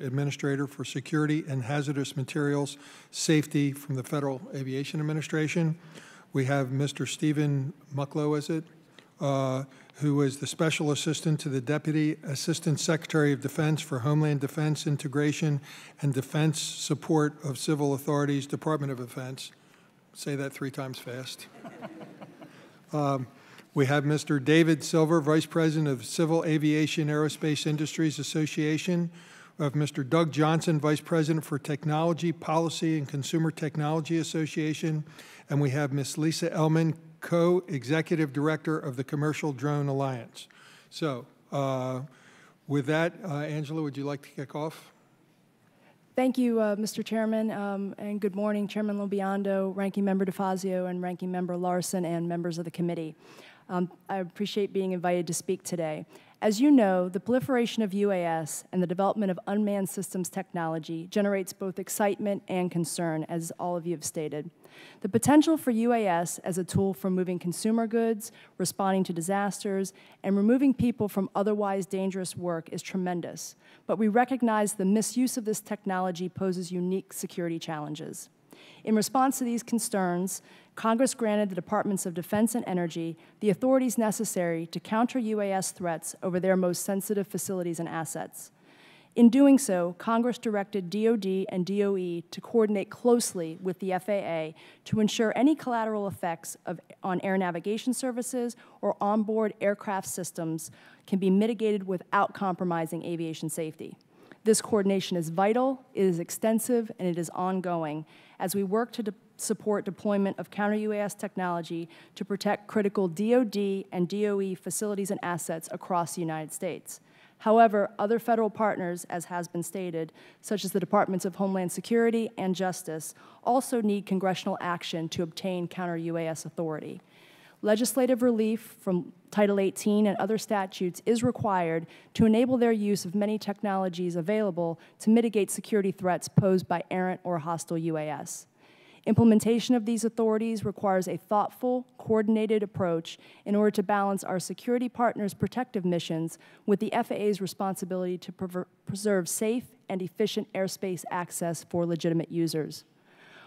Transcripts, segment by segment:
Associate Administrator for Security and Hazardous Materials Safety from the Federal Aviation Administration. We have Mr. Stephen Mucklow, who is the Special Assistant to the Deputy Assistant Secretary of Defense for Homeland Defense Integration and Defense Support of Civil Authorities, Department of Defense. Say that 3 times fast. We have Mr. David Silver, Vice President of Civil Aviation Aerospace Industries Association. We have Mr. Doug Johnson, Vice President for Technology, Policy, and Consumer Technology Association. And we have Ms. Lisa Ellman, Co-Executive Director of the Commercial Drone Alliance. So with that, Angela, would you like to kick off? Thank you, Mr. Chairman, and good morning, Chairman Lobiondo, Ranking Member DeFazio, and Ranking Member Larson, and members of the committee. I appreciate being invited to speak today. As you know, the proliferation of UAS and the development of unmanned systems technology generates both excitement and concern, as all of you have stated. The potential for UAS as a tool for moving consumer goods, responding to disasters, and removing people from otherwise dangerous work is tremendous, but we recognize the misuse of this technology poses unique security challenges. In response to these concerns, Congress granted the Departments of Defense and Energy the authorities necessary to counter UAS threats over their most sensitive facilities and assets. In doing so, Congress directed DoD and DOE to coordinate closely with the FAA to ensure any collateral effects on air navigation services or onboard aircraft systems can be mitigated without compromising aviation safety. This coordination is vital, it is extensive, and it is ongoing as we work to support deployment of counter-UAS technology to protect critical DoD and DOE facilities and assets across the United States. However, other federal partners, as has been stated, such as the Departments of Homeland Security and Justice, also need congressional action to obtain counter-UAS authority. Legislative relief from Title 18 and other statutes is required to enable their use of many technologies available to mitigate security threats posed by errant or hostile UAS. Implementation of these authorities requires a thoughtful, coordinated approach in order to balance our security partners' protective missions with the FAA's responsibility to preserve safe and efficient airspace access for legitimate users.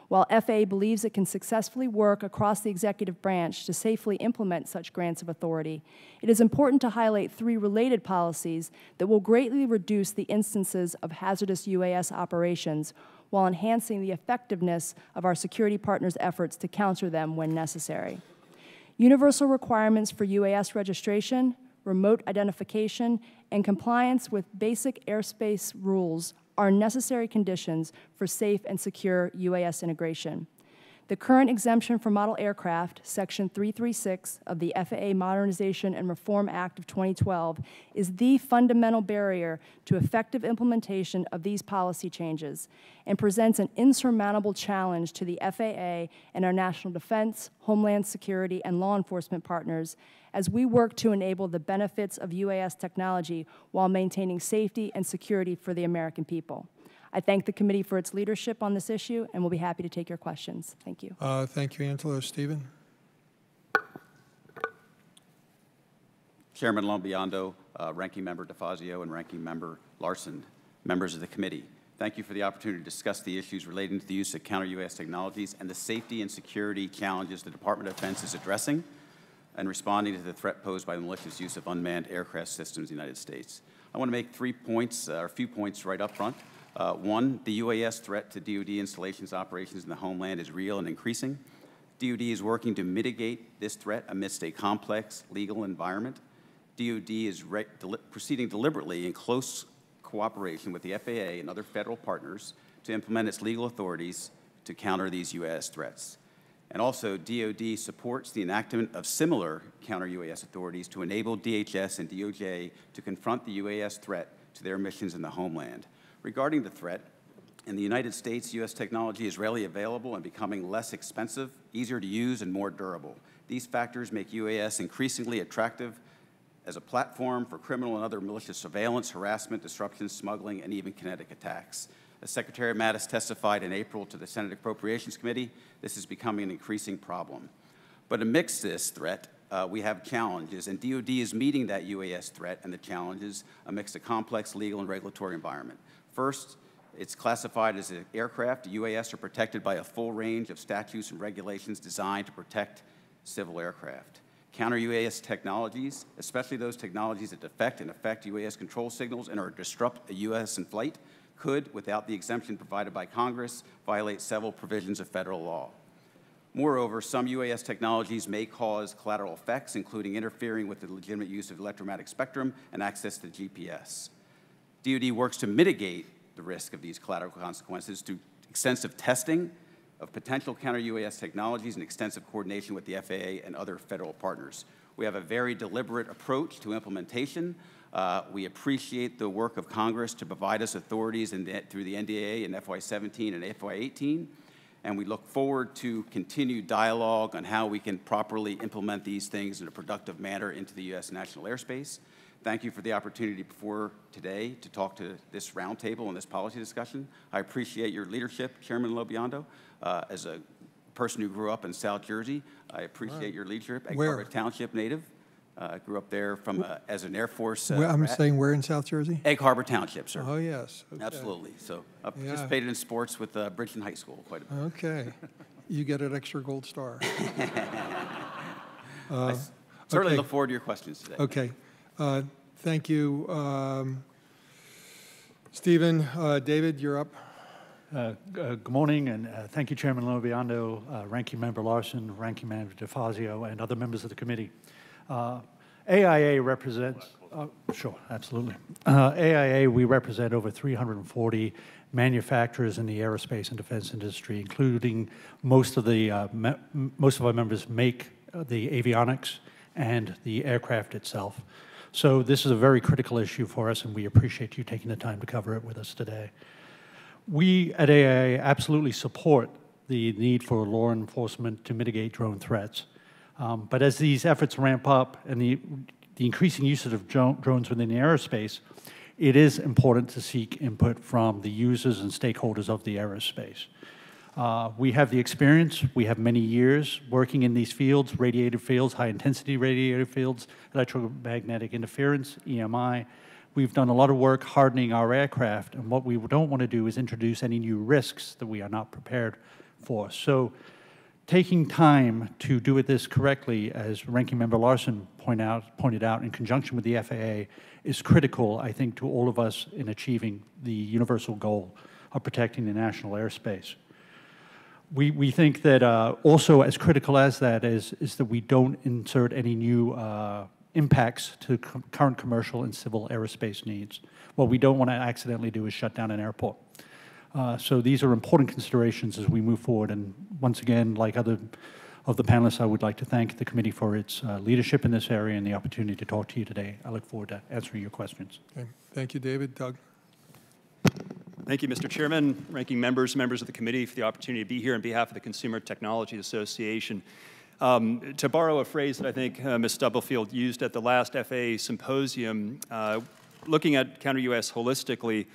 While FAA believes it can successfully work across the executive branch to safely implement such grants of authority, it is important to highlight 3 related policies that will greatly reduce the instances of hazardous UAS operations while enhancing the effectiveness of our security partners' efforts to counter them when necessary. Universal requirements for UAS registration, remote identification, and compliance with basic airspace rules are necessary conditions for safe and secure UAS integration. The current exemption for model aircraft, Section 336 of the FAA Modernization and Reform Act of 2012, is the fundamental barrier to effective implementation of these policy changes and presents an insurmountable challenge to the FAA and our national defense, homeland security, and law enforcement partners as we work to enable the benefits of UAS technology while maintaining safety and security for the American people. I thank the committee for its leadership on this issue, and we'll be happy to take your questions. Thank you. Thank you, Angela. Stephen? Chairman Lobiondo, Ranking Member DeFazio, and Ranking Member Larson, members of the committee. Thank you for the opportunity to discuss the issues relating to the use of counter-UAS technologies and the safety and security challenges the Department of Defense is addressing and responding to the threat posed by the malicious use of unmanned aircraft systems in the United States. I want to make 3 points, or a few points right up front. 1, the UAS threat to DoD installations operations in the homeland is real and increasing. DoD is working to mitigate this threat amidst a complex legal environment. DoD is proceeding deliberately in close cooperation with the FAA and other federal partners to implement its legal authorities to counter these UAS threats. And also, DoD supports the enactment of similar counter-UAS authorities to enable DHS and DOJ to confront the UAS threat to their missions in the homeland. Regarding the threat, in the United States, U.S. technology is readily available and becoming less expensive, easier to use, and more durable. These factors make UAS increasingly attractive as a platform for criminal and other malicious surveillance, harassment, disruption, smuggling, and even kinetic attacks. As Secretary Mattis testified in April to the Senate Appropriations Committee, this is becoming an increasing problem. But amidst this threat, we have challenges, and DoD is meeting that UAS threat and the challenges amidst a complex legal and regulatory environment. First, it's classified as an aircraft. UAS are protected by a full range of statutes and regulations designed to protect civil aircraft. Counter-UAS technologies, especially those technologies that detect and affect UAS control signals and or disrupt a UAS in flight, could, without the exemption provided by Congress, violate several provisions of federal law. Moreover, some UAS technologies may cause collateral effects, including interfering with the legitimate use of electromagnetic spectrum and access to GPS. DoD works to mitigate the risk of these collateral consequences through extensive testing of potential counter-UAS technologies and extensive coordination with the FAA and other federal partners. We have a very deliberate approach to implementation. We appreciate the work of Congress to provide us authorities through the NDAA in FY17 and FY18, and we look forward to continued dialogue on how we can properly implement these things in a productive manner into the U.S. national airspace. Thank you for the opportunity before today to talk to this roundtable and this policy discussion. I appreciate your leadership, Chairman Lobiondo. As a person who grew up in South Jersey, I appreciate your leadership. Egg Harbor Township native. I grew up there as an Air Force I'm saying where in South Jersey? Egg Harbor Township, sir. Oh, yes. Okay. Absolutely. So I participated in sports with Bridgeton High School quite a bit. Okay. You get an extra gold star. I certainly look forward to your questions today. Okay. Thank you. Stephen, David, you're up. Good morning, and thank you, Chairman Lobiondo, Ranking Member Larson, Ranking Member DeFazio, and other members of the committee. AIA represents, sure, absolutely. AIA, we represent over 340 manufacturers in the aerospace and defense industry, including most of our members make the avionics and the aircraft itself. So this is a very critical issue for us, and we appreciate you taking the time to cover it with us today. We at AIA absolutely support the need for law enforcement to mitigate drone threats. But as these efforts ramp up and the increasing usage of drones within the aerospace, it is important to seek input from the users and stakeholders of the aerospace. We have the experience, we have many years working in these fields, radiated fields, high-intensity radiated fields, electromagnetic interference, EMI. We've done a lot of work hardening our aircraft, and what we don't want to do is introduce any new risks that we are not prepared for. So taking time to do this correctly, as Ranking Member Larson pointed out, in conjunction with the FAA, is critical, I think, to all of us in achieving the universal goal of protecting the national airspace. We think that also as critical as that is that we don't insert any new impacts to current commercial and civil aerospace needs. What we don't want to accidentally do is shut down an airport. So these are important considerations as we move forward. And once again, like other of the panelists, I would like to thank the committee for its leadership in this area and the opportunity to talk to you today. I look forward to answering your questions. Okay. Thank you, David. Doug. Thank you, Mr. Chairman, ranking members, members of the committee, for the opportunity to be here on behalf of the Consumer Technology Association. To borrow a phrase that I think Ms. Stubblefield used at the last FAA symposium, looking at counter-UAS holistically,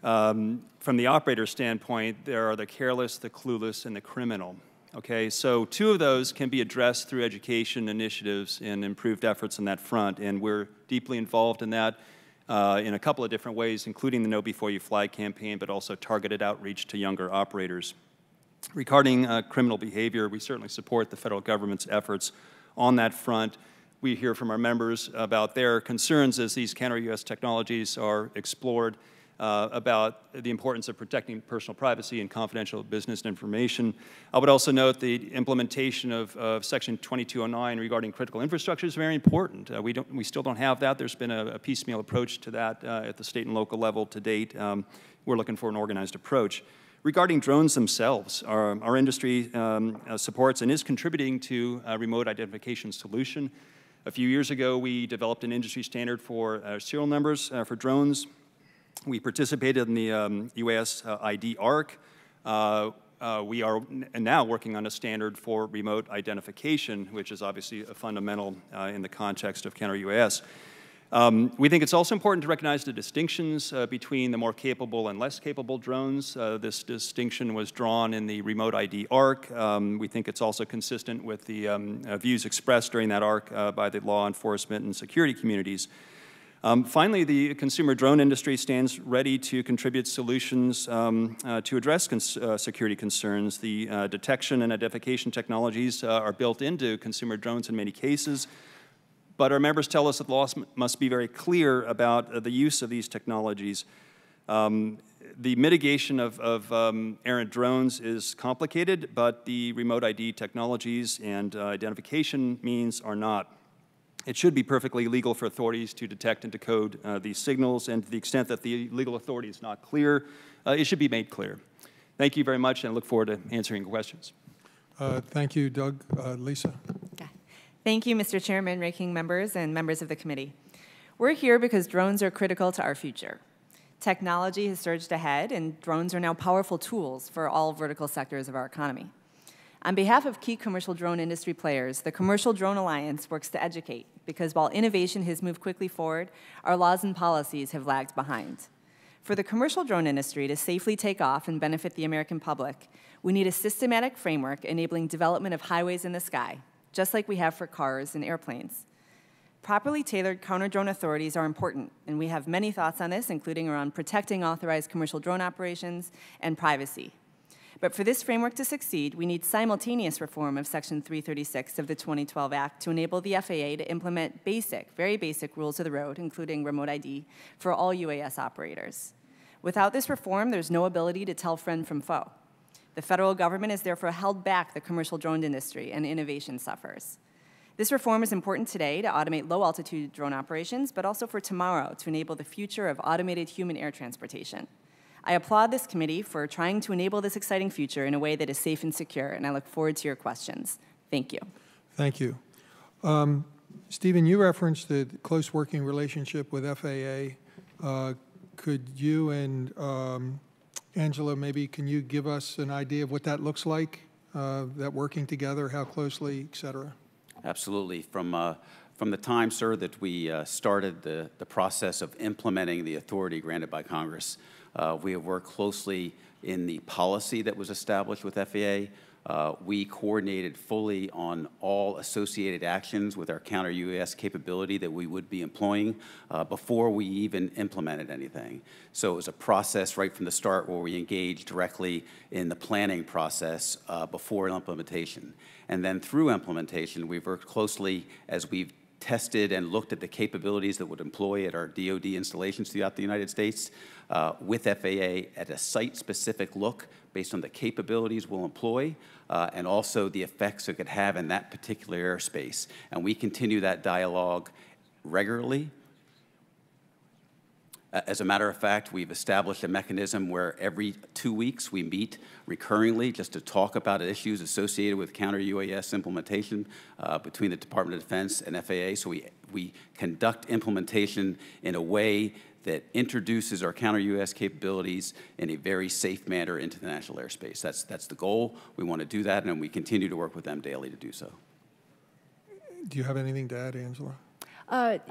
from the operator standpoint, there are the careless, the clueless, and the criminal. Okay, so two of those can be addressed through education initiatives and improved efforts on that front, and we're deeply involved in that in a couple of different ways, including the Know Before You Fly campaign, but also targeted outreach to younger operators. Regarding criminal behavior, we certainly support the federal government's efforts on that front. We hear from our members about their concerns as these counter-UAS technologies are explored, about the importance of protecting personal privacy and confidential business information. I would also note the implementation of Section 2209 regarding critical infrastructure is very important. We still don't have that. There's been a piecemeal approach to that at the state and local level to date. We're looking for an organized approach. Regarding drones themselves, our industry supports and is contributing to a remote identification solution. A few years ago, we developed an industry standard for serial numbers for drones. We participated in the UAS ID ARC. We are now working on a standard for remote identification, which is obviously a fundamental in the context of counter-UAS. We think it's also important to recognize the distinctions between the more capable and less capable drones. This distinction was drawn in the remote ID ARC. We think it's also consistent with the views expressed during that ARC by the law enforcement and security communities. Finally, the consumer drone industry stands ready to contribute solutions to address security concerns. The detection and identification technologies are built into consumer drones in many cases, but our members tell us that laws must be very clear about the use of these technologies. The mitigation of errant drones is complicated, but the remote ID technologies and identification means are not. It should be perfectly legal for authorities to detect and decode these signals, and to the extent that the legal authority is not clear, it should be made clear. Thank you very much, and I look forward to answering questions. Thank you, Doug. Lisa. Okay. Thank you, Mr. Chairman, ranking members, and members of the committee. We're here because drones are critical to our future. Technology has surged ahead, and drones are now powerful tools for all vertical sectors of our economy. On behalf of key commercial drone industry players, the Commercial Drone Alliance works to educate, because while innovation has moved quickly forward, our laws and policies have lagged behind. For the commercial drone industry to safely take off and benefit the American public, we need a systematic framework enabling development of highways in the sky, just like we have for cars and airplanes. Properly tailored counter-drone authorities are important, and we have many thoughts on this, including around protecting authorized commercial drone operations and privacy. But for this framework to succeed, we need simultaneous reform of Section 336 of the 2012 Act to enable the FAA to implement basic, very basic rules of the road, including remote ID, for all UAS operators. Without this reform, there's no ability to tell friend from foe. The federal government has therefore held back the commercial drone industry, and innovation suffers. This reform is important today to automate low-altitude drone operations, but also for tomorrow to enable the future of automated human air transportation. I applaud this committee for trying to enable this exciting future in a way that is safe and secure, and I look forward to your questions. Thank you. Thank you. Stephen, you referenced the close working relationship with FAA. Could you and Angela, maybe can you give us an idea of what that looks like, that working together, how closely, et cetera? Absolutely. From the time, sir, that we started the process of implementing the authority granted by Congress, we have worked closely in the policy that was established with FAA. We coordinated fully on all associated actions with our counter-UAS capability that we would be employing before we even implemented anything. So it was a process right from the start where we engaged directly in the planning process before implementation. And then through implementation, we've worked closely as we've tested and looked at the capabilities that would employ at our DoD installations throughout the United States with FAA at a site-specific look based on the capabilities we'll employ and also the effects it could have in that particular airspace. And we continue that dialogue regularly. As a matter of fact, we've established a mechanism where every 2 weeks we meet recurringly just to talk about issues associated with counter-UAS implementation between the Department of Defense and FAA. So we conduct implementation in a way that introduces our counter-UAS capabilities in a very safe manner into the national airspace. That's the goal. We want to do that, and we continue to work with them daily to do so. Do you have anything to add, Angela?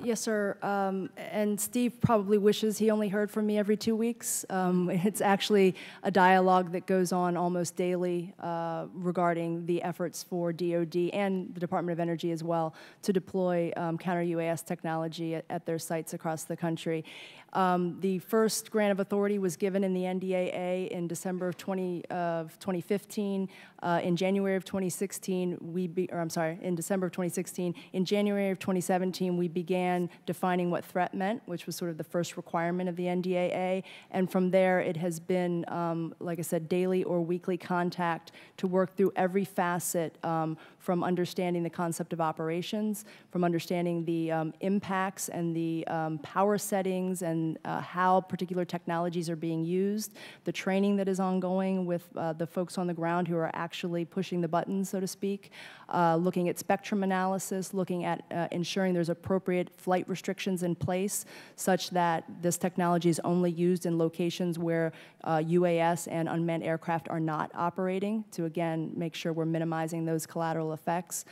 Yes, sir. And Steve probably wishes he only heard from me every 2 weeks. It's actually a dialogue that goes on almost daily regarding the efforts for DoD and the Department of Energy as well to deploy counter-UAS technology at their sites across the country. The first grant of authority was given in the NDAA in December of 2015. In January of 2016, in December of 2016. In January of 2017, we began defining what threat meant, which was sort of the first requirement of the NDAA. And from there, it has been, like I said, daily or weekly contact to work through every facet from understanding the concept of operations, from understanding the impacts and the power settings and how particular technologies are being used, the training that is ongoing with the folks on the ground who are actually pushing the buttons, so to speak, looking at spectrum analysis, looking at ensuring there's appropriate flight restrictions in place such that this technology is only used in locations where UAS and unmanned aircraft are not operating to, again, make sure we're minimizing those collateral effects.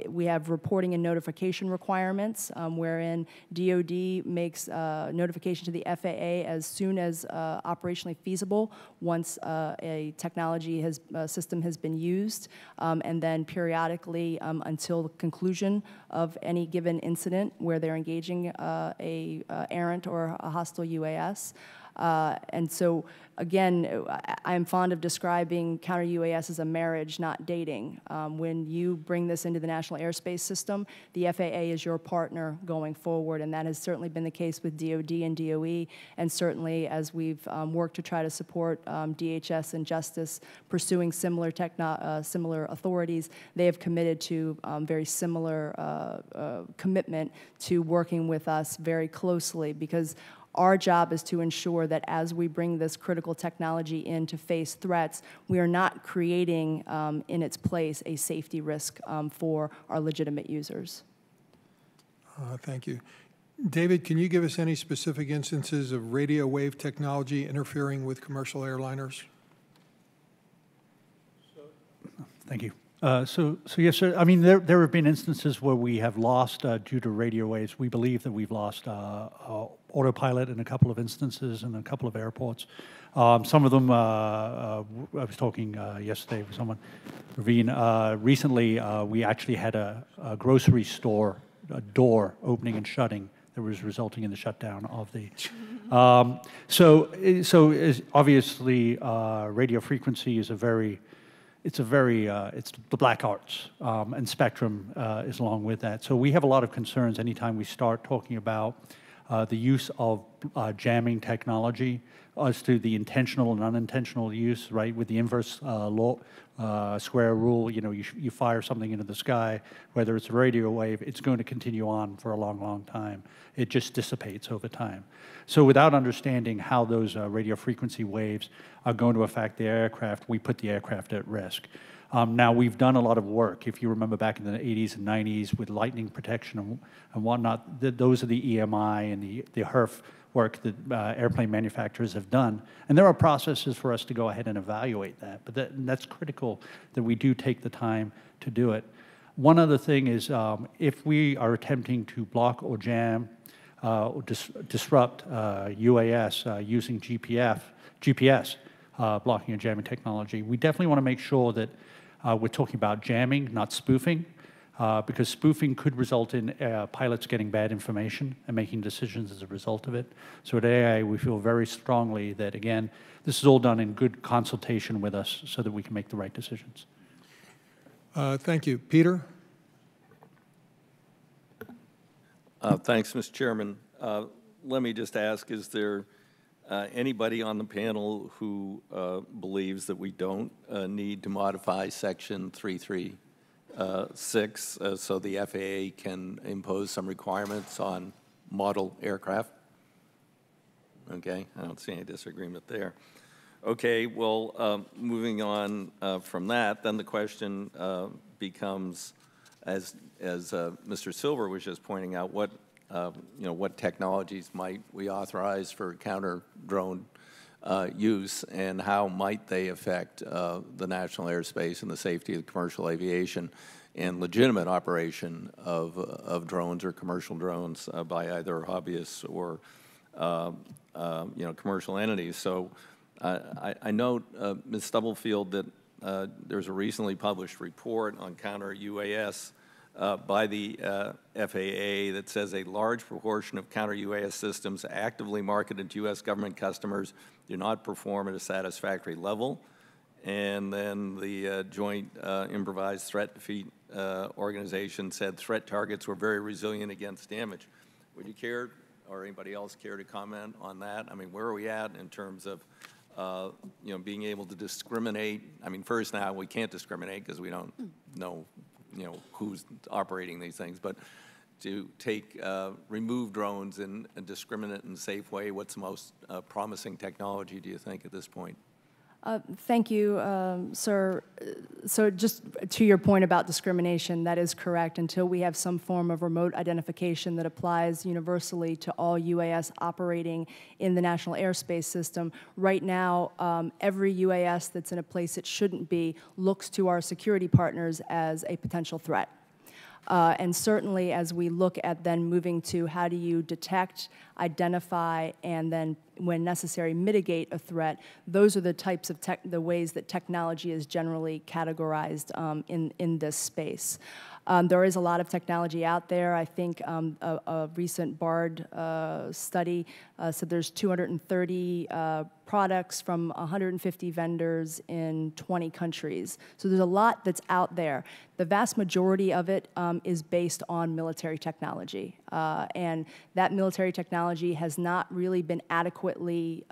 We have reporting and notification requirements wherein DoD makes notification to the FAA as soon as operationally feasible once a technology system has been used, and then periodically until the conclusion of any given incident where they're engaging a errant or a hostile UAS. And so, again, I'm fond of describing counter-UAS as a marriage, not dating. When you bring this into the National Airspace System, the FAA is your partner going forward, and that has certainly been the case with DoD and DOE, and certainly as we've worked to try to support DHS and Justice pursuing similar authorities, they have committed to very similar commitment to working with us very closely, because our job is to ensure that as we bring this critical technology in to face threats, we are not creating in its place a safety risk for our legitimate users. Thank you. David, can you give us any specific instances of radio wave technology interfering with commercial airliners? Thank you. So yes, sir. I mean, there have been instances where we have lost due to radio waves. We believe that we've lost autopilot in a couple of instances in a couple of airports. Some of them, I was talking yesterday with someone, Ravine. Recently, we actually had a grocery store door opening and shutting that was resulting in the shutdown of the. So obviously, radio frequency is it's the black arts, and spectrum is along with that. So we have a lot of concerns anytime we start talking about the use of jamming technology as to the intentional and unintentional use, right? With the inverse square rule, you know, you fire something into the sky, whether it's a radio wave, it's going to continue on for a long, long time. It just dissipates over time. So without understanding how those radio frequency waves are going to affect the aircraft, we put the aircraft at risk. Now, we've done a lot of work. If you remember back in the 80s and 90s with lightning protection and whatnot, those are the EMI and the HERF work that airplane manufacturers have done. And there are processes for us to go ahead and evaluate that. But that's critical that we do take the time to do it. One other thing is if we are attempting to block or jam or disrupt UAS using GPS blocking and jamming technology, we definitely want to make sure that we're talking about jamming, not spoofing, because spoofing could result in pilots getting bad information and making decisions as a result of it. So at AIA, we feel very strongly that, again, this is all done in good consultation with us so that we can make the right decisions. Thank you. Peter? Thanks, Mr. Chairman. Let me just ask, is there anybody on the panel who believes that we don't need to modify Section 336 so the FAA can impose some requirements on model aircraft? Okay, I don't see any disagreement there. Okay, well, moving on from that, then the question becomes, as Mr. Silver was just pointing out, what technologies might we authorize for counter-drone use, and how might they affect the national airspace and the safety of commercial aviation and legitimate operation of drones or commercial drones by either hobbyists or commercial entities. So I note, Ms. Stubblefield, that there's a recently published report on counter-UAS by the FAA that says a large proportion of counter-UAS systems actively marketed to U.S. government customers do not perform at a satisfactory level. And then the Joint Improvised Threat Defeat Organization said threat targets were very resilient against damage. Would you care, or anybody else care, to comment on that? I mean, where are we at in terms of being able to discriminate? I mean, first, now we can't discriminate because we don't know who's operating these things, but to remove drones in a discriminate and safe way, what's the most promising technology, do you think, at this point? Thank you, sir. So just to your point about discrimination, that is correct. Until we have some form of remote identification that applies universally to all UAS operating in the national airspace system, right now, every UAS that's in a place it shouldn't be looks to our security partners as a potential threat. And certainly as we look at then moving to how do you detect, identify, and then when necessary, mitigate a threat. Those are the types of the ways that technology is generally categorized in this space. There is a lot of technology out there. I think a recent BARD study said there's 230 products from 150 vendors in 20 countries. So there's a lot that's out there. The vast majority of it is based on military technology. And that military technology has not really been adequately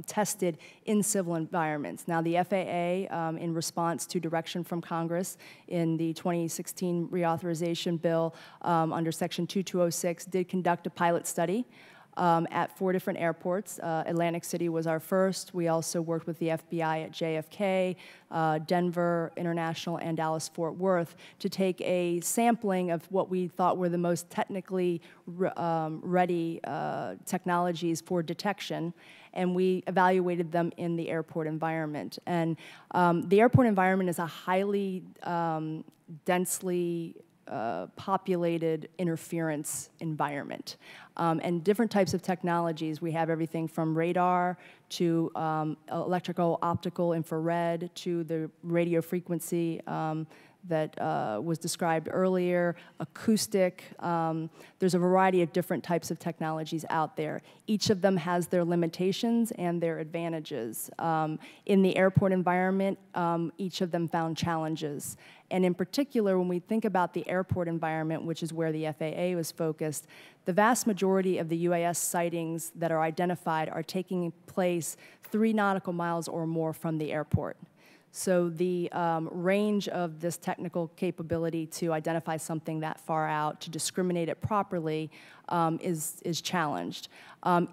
tested in civil environments. Now, the FAA, in response to direction from Congress in the 2016 reauthorization bill under Section 2206, did conduct a pilot study at 4 different airports. Atlantic City was our first. We also worked with the FBI at JFK, Denver International, and Dallas-Fort Worth to take a sampling of what we thought were the most technically ready technologies for detection, and we evaluated them in the airport environment. And the airport environment is a highly densely populated interference environment. And different types of technologies. We have everything from radar to electrical, optical, infrared, to the radio frequency that was described earlier, acoustic. There's a variety of different types of technologies out there. Each of them has their limitations and their advantages. In the airport environment, each of them found challenges. And in particular, when we think about the airport environment, which is where the FAA was focused, the vast majority of the UAS sightings that are identified are taking place 3 nautical miles or more from the airport. So the range of this technical capability to identify something that far out, to discriminate it properly, is challenged.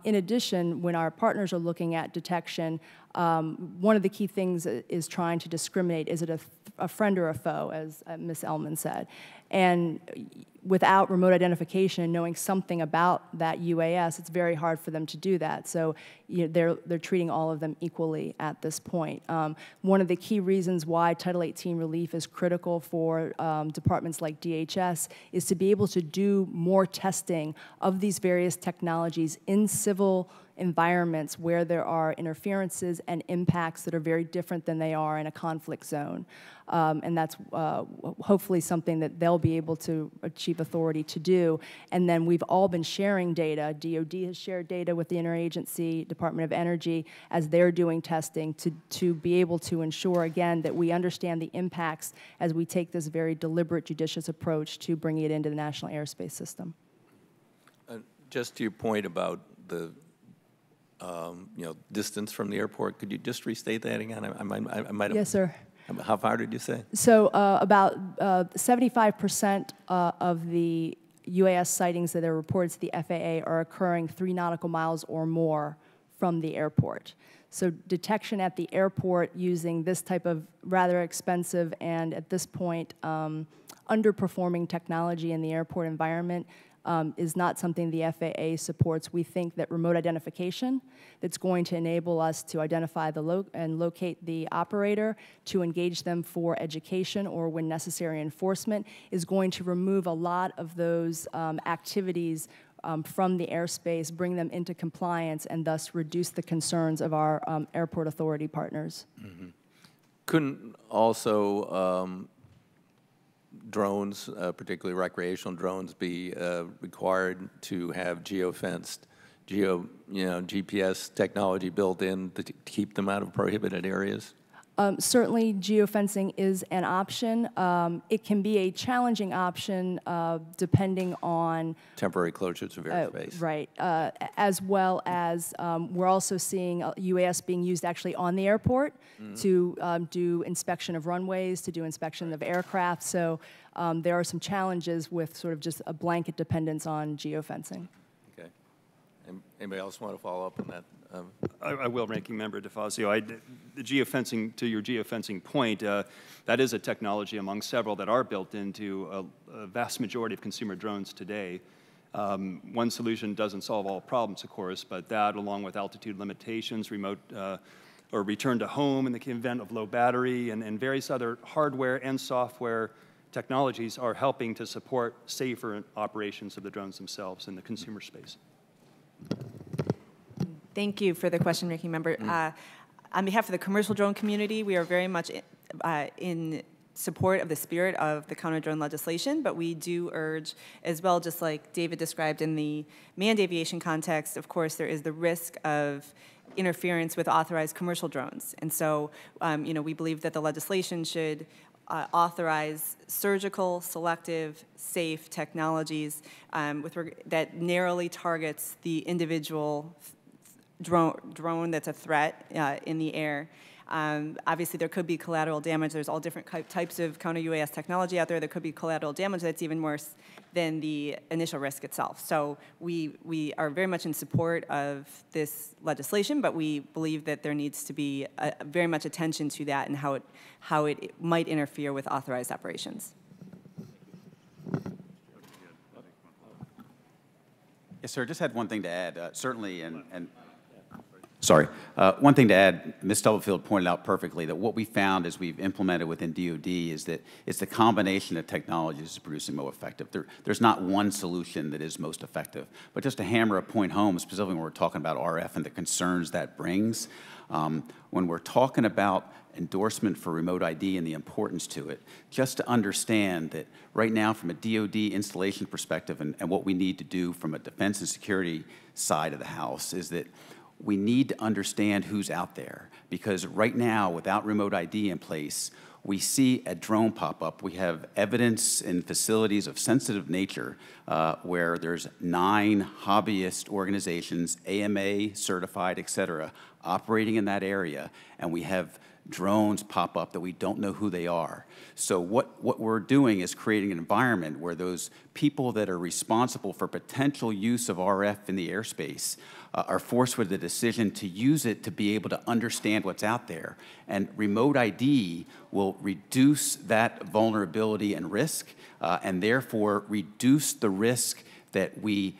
In addition, when our partners are looking at detection, one of the key things is trying to discriminate, is it a friend or a foe, as Ms. Ellman said. And without remote identification and knowing something about that UAS, it's very hard for them to do that. So they're treating all of them equally at this point. One of the key reasons why Title 18 relief is critical for departments like DHS is to be able to do more testing of these various technologies in civil environments where there are interferences and impacts that are very different than they are in a conflict zone. And that's hopefully something that they'll be able to achieve authority to do. And then we've all been sharing data. DOD has shared data with the Interagency Department of Energy as they're doing testing to be able to ensure, again, that we understand the impacts as we take this very deliberate, judicious approach to bringing it into the national airspace system. Just to your point about the distance from the airport, could you just restate that again? I might have. Yes, sir. How far did you say? So about 75% of the UAS sightings that are reported to the FAA are occurring 3 nautical miles or more from the airport. So detection at the airport using this type of rather expensive and at this point underperforming technology in the airport environment is not something the FAA supports. We think that remote identification that's going to enable us to identify and locate the operator, to engage them for education or when necessary enforcement, is going to remove a lot of those activities from the airspace, bring them into compliance, and thus reduce the concerns of our airport authority partners. Mm-hmm. Couldn't also drones, particularly recreational drones, be required to have geofenced, GPS technology built in to keep them out of prohibited areas? Certainly, geofencing is an option. It can be a challenging option depending on temporary closures of airspace. Right, as well as we're also seeing UAS being used actually on the airport to do inspection of runways, to do inspection of aircraft. So there are some challenges with sort of just a blanket dependence on geofencing. Okay. Anybody else want to follow up on that? I will, Ranking Member DeFazio. The geofencing, to your geofencing point, that is a technology among several that are built into a vast majority of consumer drones today. One solution doesn't solve all problems, of course, but that, along with altitude limitations, remote or return to home in the event of low battery, and various other hardware and software technologies are helping to support safer operations of the drones themselves in the consumer space. Thank you for the question, Ranking Member. On behalf of the commercial drone community, we are very much in support of the spirit of the counter-drone legislation, but we do urge as well, just like David described in the manned aviation context, of course, there is the risk of interference with authorized commercial drones. And so, we believe that the legislation should authorize surgical, selective, safe technologies that narrowly targets the individual drone that's a threat in the air. Obviously, there could be collateral damage. There's all different types of counter-UAS technology out there. There could be collateral damage that's even worse than the initial risk itself. So we are very much in support of this legislation, but we believe that there needs to be very much attention to that and how it might interfere with authorized operations. Yes, sir. Just had one thing to add. Certainly, sorry. One thing to add, Ms. Stubblefield pointed out perfectly that what we found as we've implemented within DoD is that it's the combination of technologies that's producing most effective. There's not one solution that is most effective. But just to hammer a point home, specifically when we're talking about RF and the concerns that brings, when we're talking about endorsement for remote ID and the importance to it, just to understand that right now from a DoD installation perspective and what we need to do from a defense and security side of the house is that we need to understand who's out there, because right now, without remote ID in place, we see a drone pop up. We have evidence in facilities of sensitive nature where there's 9 hobbyist organizations, AMA certified, et cetera, operating in that area, and we have drones pop up that we don't know who they are. So what we're doing is creating an environment where those people that are responsible for potential use of RF in the airspace are forced with the decision to use it to be able to understand what's out there. And remote ID will reduce that vulnerability and risk, and therefore reduce the risk that we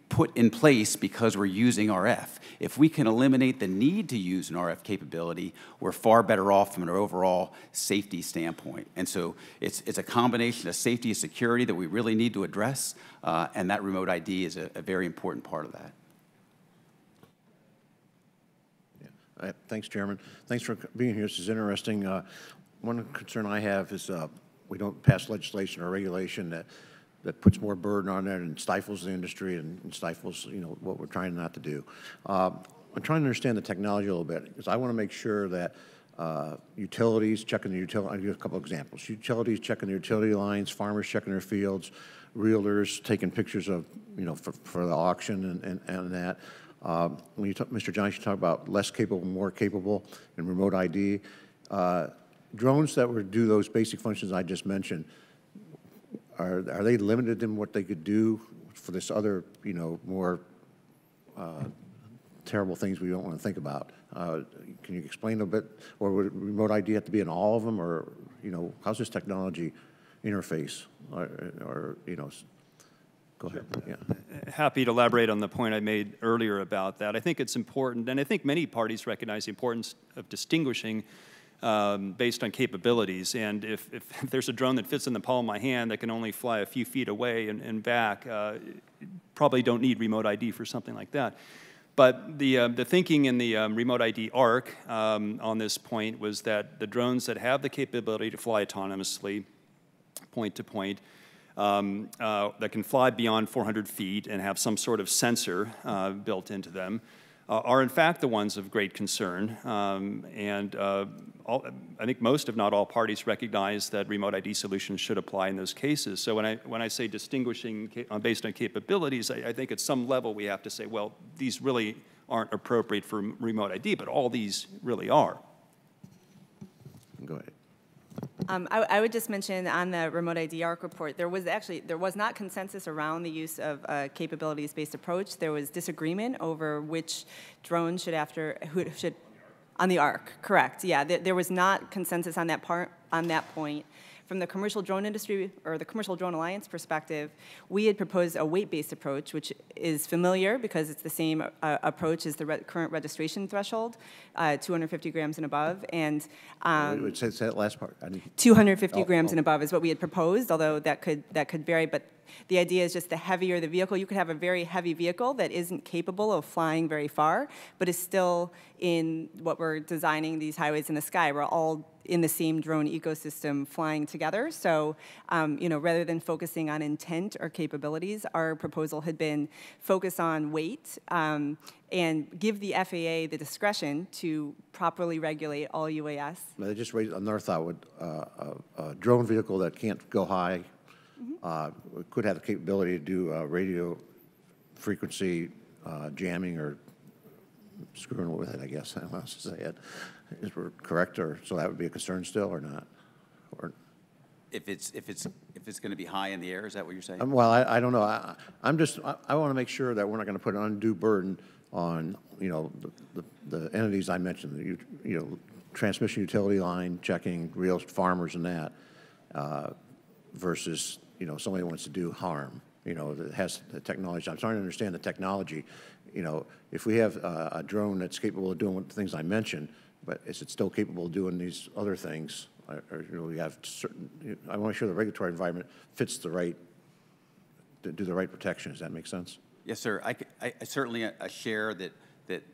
put in place because we're using RF. If we can eliminate the need to use an RF capability, we're far better off from an overall safety standpoint. And so it's a combination of safety and security that we really need to address, and that remote ID is a very important part of that. Thanks, Chairman. Thanks for being here. This is interesting. One concern I have is we don't pass legislation or regulation that puts more burden on it and stifles the industry and stifles, what we're trying not to do. I'm trying to understand the technology a little bit, because I want to make sure that utilities checking the utility. I'll give you a couple examples. Utilities checking their utility lines, farmers checking their fields, realtors taking pictures of, for the auction and that. When you Mr. Johnson, you talk about less capable, more capable, and remote ID. Drones that would do those basic functions I just mentioned, are they limited in what they could do for this other, more terrible things we don't want to think about? Can you explain a bit, or would remote ID have to be in all of them, or how's this technology interface, or Go ahead. Yeah. Happy to elaborate on the point I made earlier about that. I think it's important, and I think many parties recognize the importance of distinguishing based on capabilities. And if there's a drone that fits in the palm of my hand that can only fly a few feet away and back, probably don't need remote ID for something like that. But the thinking in the remote ID arc on this point was that the drones that have the capability to fly autonomously, point to point, that can fly beyond 400 feet and have some sort of sensor built into them, are in fact the ones of great concern. I think most, if not all, parties recognize that remote ID solutions should apply in those cases. So when I say distinguishing based on capabilities, I think at some level we have to say, well, these really aren't appropriate for remote ID, but all these really are. Go ahead. I would just mention on the remote ID ARC report, there was not consensus around the use of a capabilities-based approach. There was disagreement over which drone should on the ARC, correct? Yeah, there was not consensus on that point. From the commercial drone industry, or the Commercial Drone Alliance perspective, we had proposed a weight-based approach, which is familiar because it's the same approach as the current registration threshold, 250 grams and above. And say that last part. 250 grams and above is what we had proposed, although that could vary. But the idea is just the heavier the vehicle, you could have a very heavy vehicle that isn't capable of flying very far, but is still in what we're designing these highways in the sky. We're all in the same drone ecosystem flying together. So, you know, rather than focusing on intent or capabilities, our proposal had been focus on weight and give the FAA the discretion to properly regulate all UAS. They just raised another thought with a drone vehicle that can't go high could have the capability to do radio frequency jamming or screwing with it, I guess. I don't know how to say it. Is we correct, or so that would be a concern still, or not? Or if it's going to be high in the air, is that what you're saying? well, I don't know. I want to make sure that we're not going to put an undue burden on, you know, the entities I mentioned. You know, transmission utility line checking, real farmers and that, versus, you know, somebody wants to do harm. You know, that has the technology. I'm starting to understand the technology. You know, if we have a drone that's capable of doing the things I mentioned, but is it still capable of doing these other things? Or, you know, we have certain, I want to make sure the regulatory environment fits the right, to do the right protection. Does that make sense? Yes, sir. I certainly share that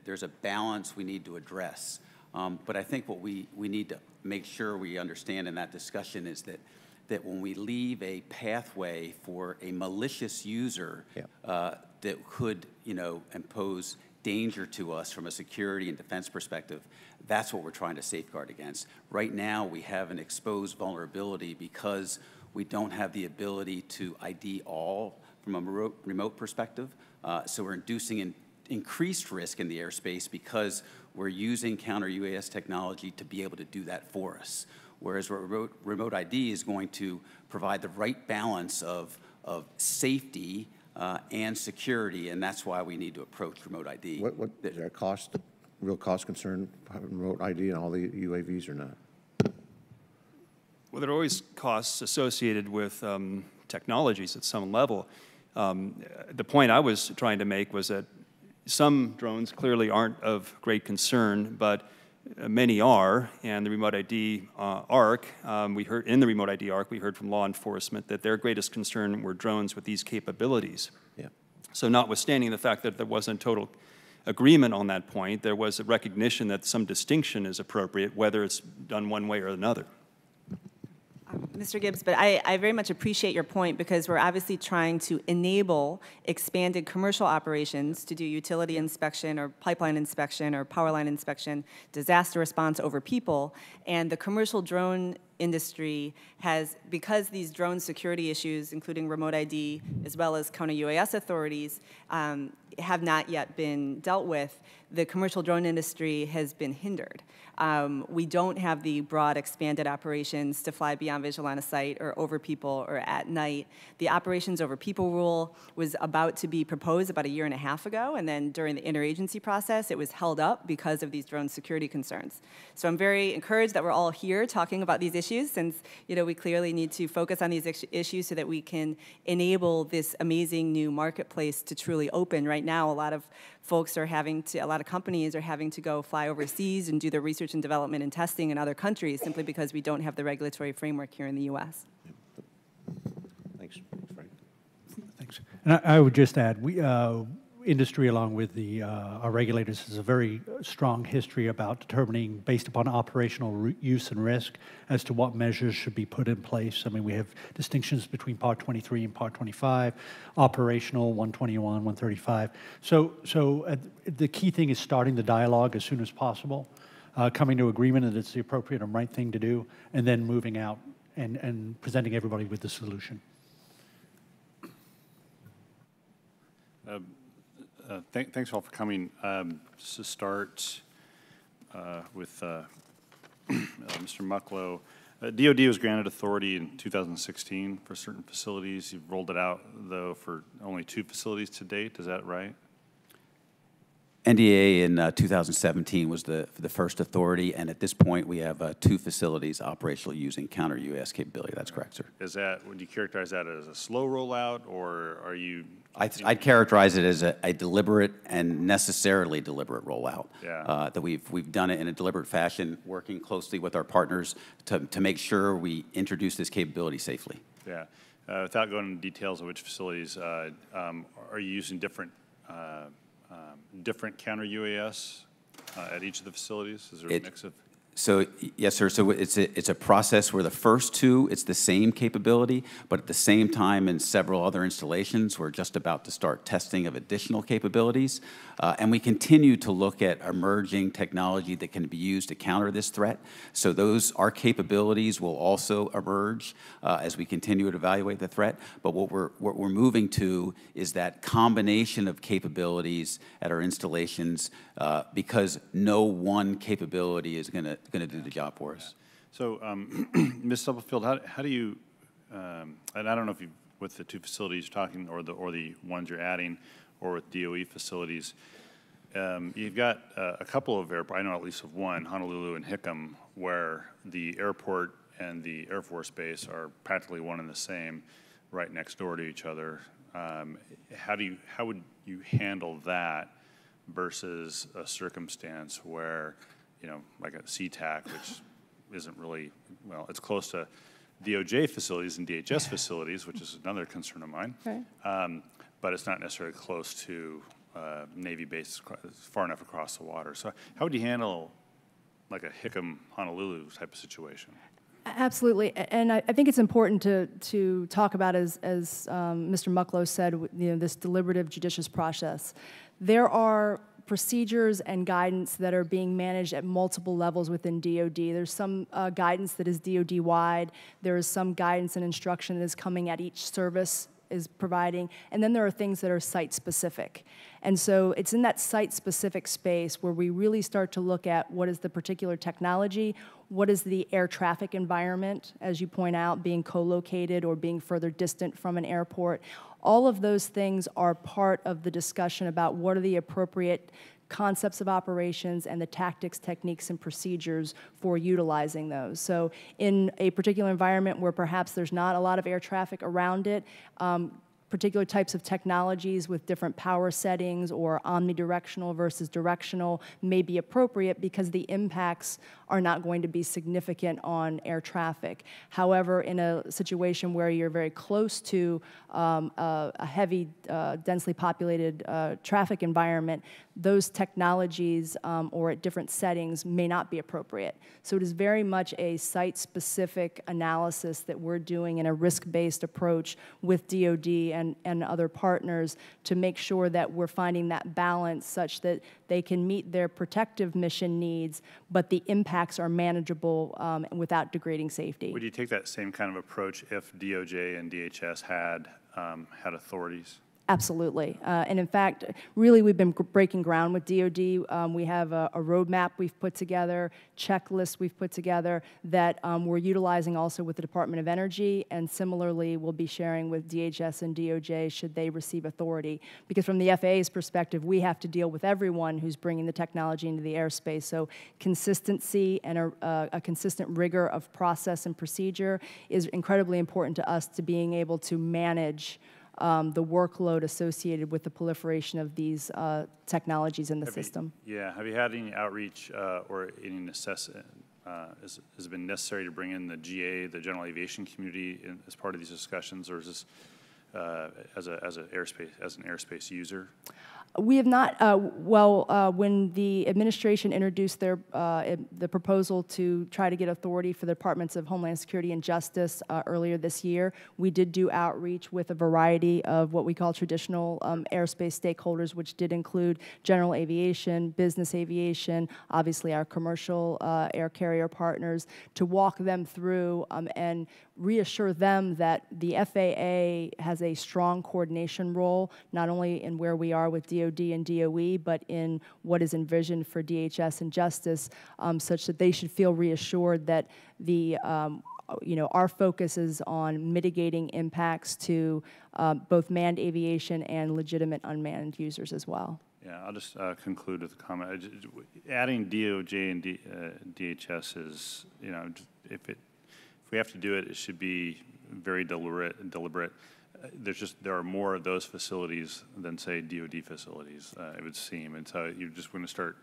there's a balance we need to address. But I think what we need to make sure we understand in that discussion is that when we leave a pathway for a malicious user that could, you know, impose danger to us from a security and defense perspective, that's what we're trying to safeguard against. Right now, we have an exposed vulnerability because we don't have the ability to ID all from a remote perspective. So we're inducing an increased risk in the airspace because we're using counter-UAS technology to be able to do that for us. Whereas remote ID is going to provide the right balance of safety and security, and that's why we need to approach remote ID. What is there a cost, real cost concern, remote ID and all the UAVs or not? Well, there are always costs associated with technologies at some level. The point I was trying to make was that some drones clearly aren't of great concern, but many are, and the remote ID ARC, we heard from law enforcement that their greatest concern were drones with these capabilities. Yeah. So notwithstanding the fact that there wasn't total agreement on that point, there was a recognition that some distinction is appropriate, whether it's done one way or another. Mr. Gibbs, but I very much appreciate your point because we're obviously trying to enable expanded commercial operations to do utility inspection or pipeline inspection or power line inspection, disaster response over people, and the commercial drone industry has, because these drone security issues, including remote ID, as well as counter-UAS authorities, have not yet been dealt with, the commercial drone industry has been hindered. We don't have the broad expanded operations to fly beyond visual line of sight or over people or at night. The operations over people rule was about to be proposed about 1.5 years ago, and then during the interagency process, it was held up because of these drone security concerns. So I'm very encouraged that we're all here talking about these issues, since we clearly need to focus on these issues so that we can enable this amazing new marketplace to truly open. Right now, a lot of companies are having to go fly overseas and do their research and development and testing in other countries simply because we don't have the regulatory framework here in the U.S. Thanks, Frank. Thanks. And I would just add, industry, along with our regulators, has a very strong history about determining, based upon operational use and risk, as to what measures should be put in place. I mean, we have distinctions between Part 23 and Part 25, operational 121, 135. So the key thing is starting the dialogue as soon as possible, coming to agreement that it's the appropriate and right thing to do, and then moving out and presenting everybody with the solution. Thanks all for coming. Just to start with Mr. Mucklow, DoD was granted authority in 2016 for certain facilities. You've rolled it out, though, for only 2 facilities to date. Is that right? NDA in 2017 was the first authority, and at this point we have 2 facilities operational using counter-UAS capability. That's correct, sir. Is that, would you characterize that as a slow rollout, or are you? I'd characterize it as a deliberate and necessarily deliberate rollout. Yeah. That we've done it in a deliberate fashion, working closely with our partners to make sure we introduce this capability safely. Yeah. without going into details of which facilities, are you using different counter UAS at each of the facilities? Is there a mix of? So, yes, sir. So it's a process where the first two, it's the same capability, but at the same time in several other installations, we're just about to start testing of additional capabilities. And we continue to look at emerging technology that can be used to counter this threat. So our capabilities will also emerge as we continue to evaluate the threat. But what we're moving to is that combination of capabilities at our installations because no one capability is going to do the job for us. So, Ms. Stubblefield, how do you, and I don't know if you, with the two facilities you're talking, or the ones you're adding, or with DOE facilities, you've got a couple of airports, I know at least of one, Honolulu and Hickam, where the airport and the Air Force Base are practically one and the same, right next door to each other. How would you handle that versus a circumstance where, you know, like a SeaTac, which isn't really, well, it's close to DOJ facilities and DHS facilities, which is another concern of mine. Right. But it's not necessarily close to Navy bases far enough across the water. So how would you handle like a Hickam, Honolulu type of situation? Absolutely, and I think it's important to talk about, as Mr. Mucklow said, you know, this deliberative, judicious process. There are procedures and guidance that are being managed at multiple levels within DoD. There's some guidance that is DoD-wide. There is some guidance and instruction that is coming at each service is providing, and then there are things that are site-specific. And so it's in that site-specific space where we really start to look at what is the particular technology, what is the air traffic environment, as you point out, being co-located or being further distant from an airport. All of those things are part of the discussion about what are the appropriate concepts of operations and the tactics, techniques, and procedures for utilizing those. So in a particular environment where perhaps there's not a lot of air traffic around it, particular types of technologies with different power settings or omnidirectional versus directional may be appropriate because the impacts are not going to be significant on air traffic. However, in a situation where you're very close to a heavy, densely populated traffic environment, those technologies or at different settings may not be appropriate. So it is very much a site-specific analysis that we're doing in a risk-based approach with DoD and other partners to make sure that we're finding that balance such that they can meet their protective mission needs, but the impacts are manageable without degrading safety. Would you take that same kind of approach if DOJ and DHS had authorities? Absolutely. And in fact, really we've been breaking ground with DoD. We have a roadmap we've put together, checklist we've put together that we're utilizing also with the Department of Energy, and similarly we'll be sharing with DHS and DOJ should they receive authority. Because from the FAA's perspective, we have to deal with everyone who's bringing the technology into the airspace. So consistency and a consistent rigor of process and procedure is incredibly important to us to being able to manage the workload associated with the proliferation of these technologies in the system. Have you had any outreach or any necessity? Has it been necessary to bring in the GA, the general aviation community, as part of these discussions, or is this as an airspace user? We have not. When the administration introduced the proposal to try to get authority for the Departments of Homeland Security and Justice earlier this year, we did do outreach with a variety of what we call traditional airspace stakeholders, which did include general aviation, business aviation, obviously our commercial air carrier partners, to walk them through and reassure them that the FAA has a strong coordination role, not only in where we are with DoD and DOE, but in what is envisioned for DHS and Justice, such that they should feel reassured that our focus is on mitigating impacts to both manned aviation and legitimate unmanned users as well. Yeah, I'll just conclude with a comment. Adding DOJ and DHS is, if we have to do it, it should be very deliberate. There are more of those facilities than, say, DoD facilities, it would seem. And so you're just going to start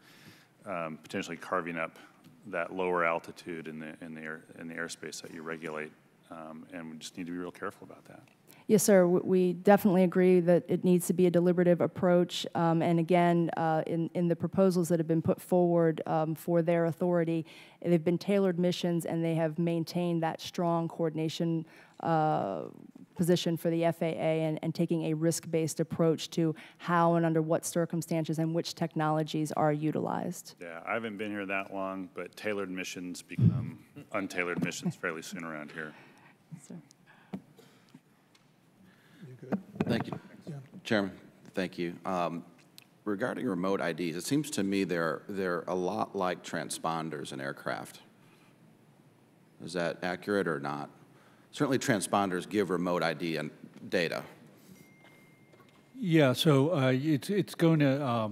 potentially carving up that lower altitude in the airspace that you regulate. and we just need to be real careful about that. Yes, sir. We definitely agree that it needs to be a deliberative approach. And again, in the proposals that have been put forward for their authority, they've been tailored missions, and they have maintained that strong coordination position for the FAA and taking a risk-based approach to how and under what circumstances and which technologies are utilized. Yeah, I haven't been here that long, but tailored missions become untailored missions fairly soon around here. So. Thank you, Chairman. Thank you. Regarding remote IDs, it seems to me they're a lot like transponders in aircraft. Is that accurate or not? Certainly, transponders give remote ID and data. Yeah, so it's going to,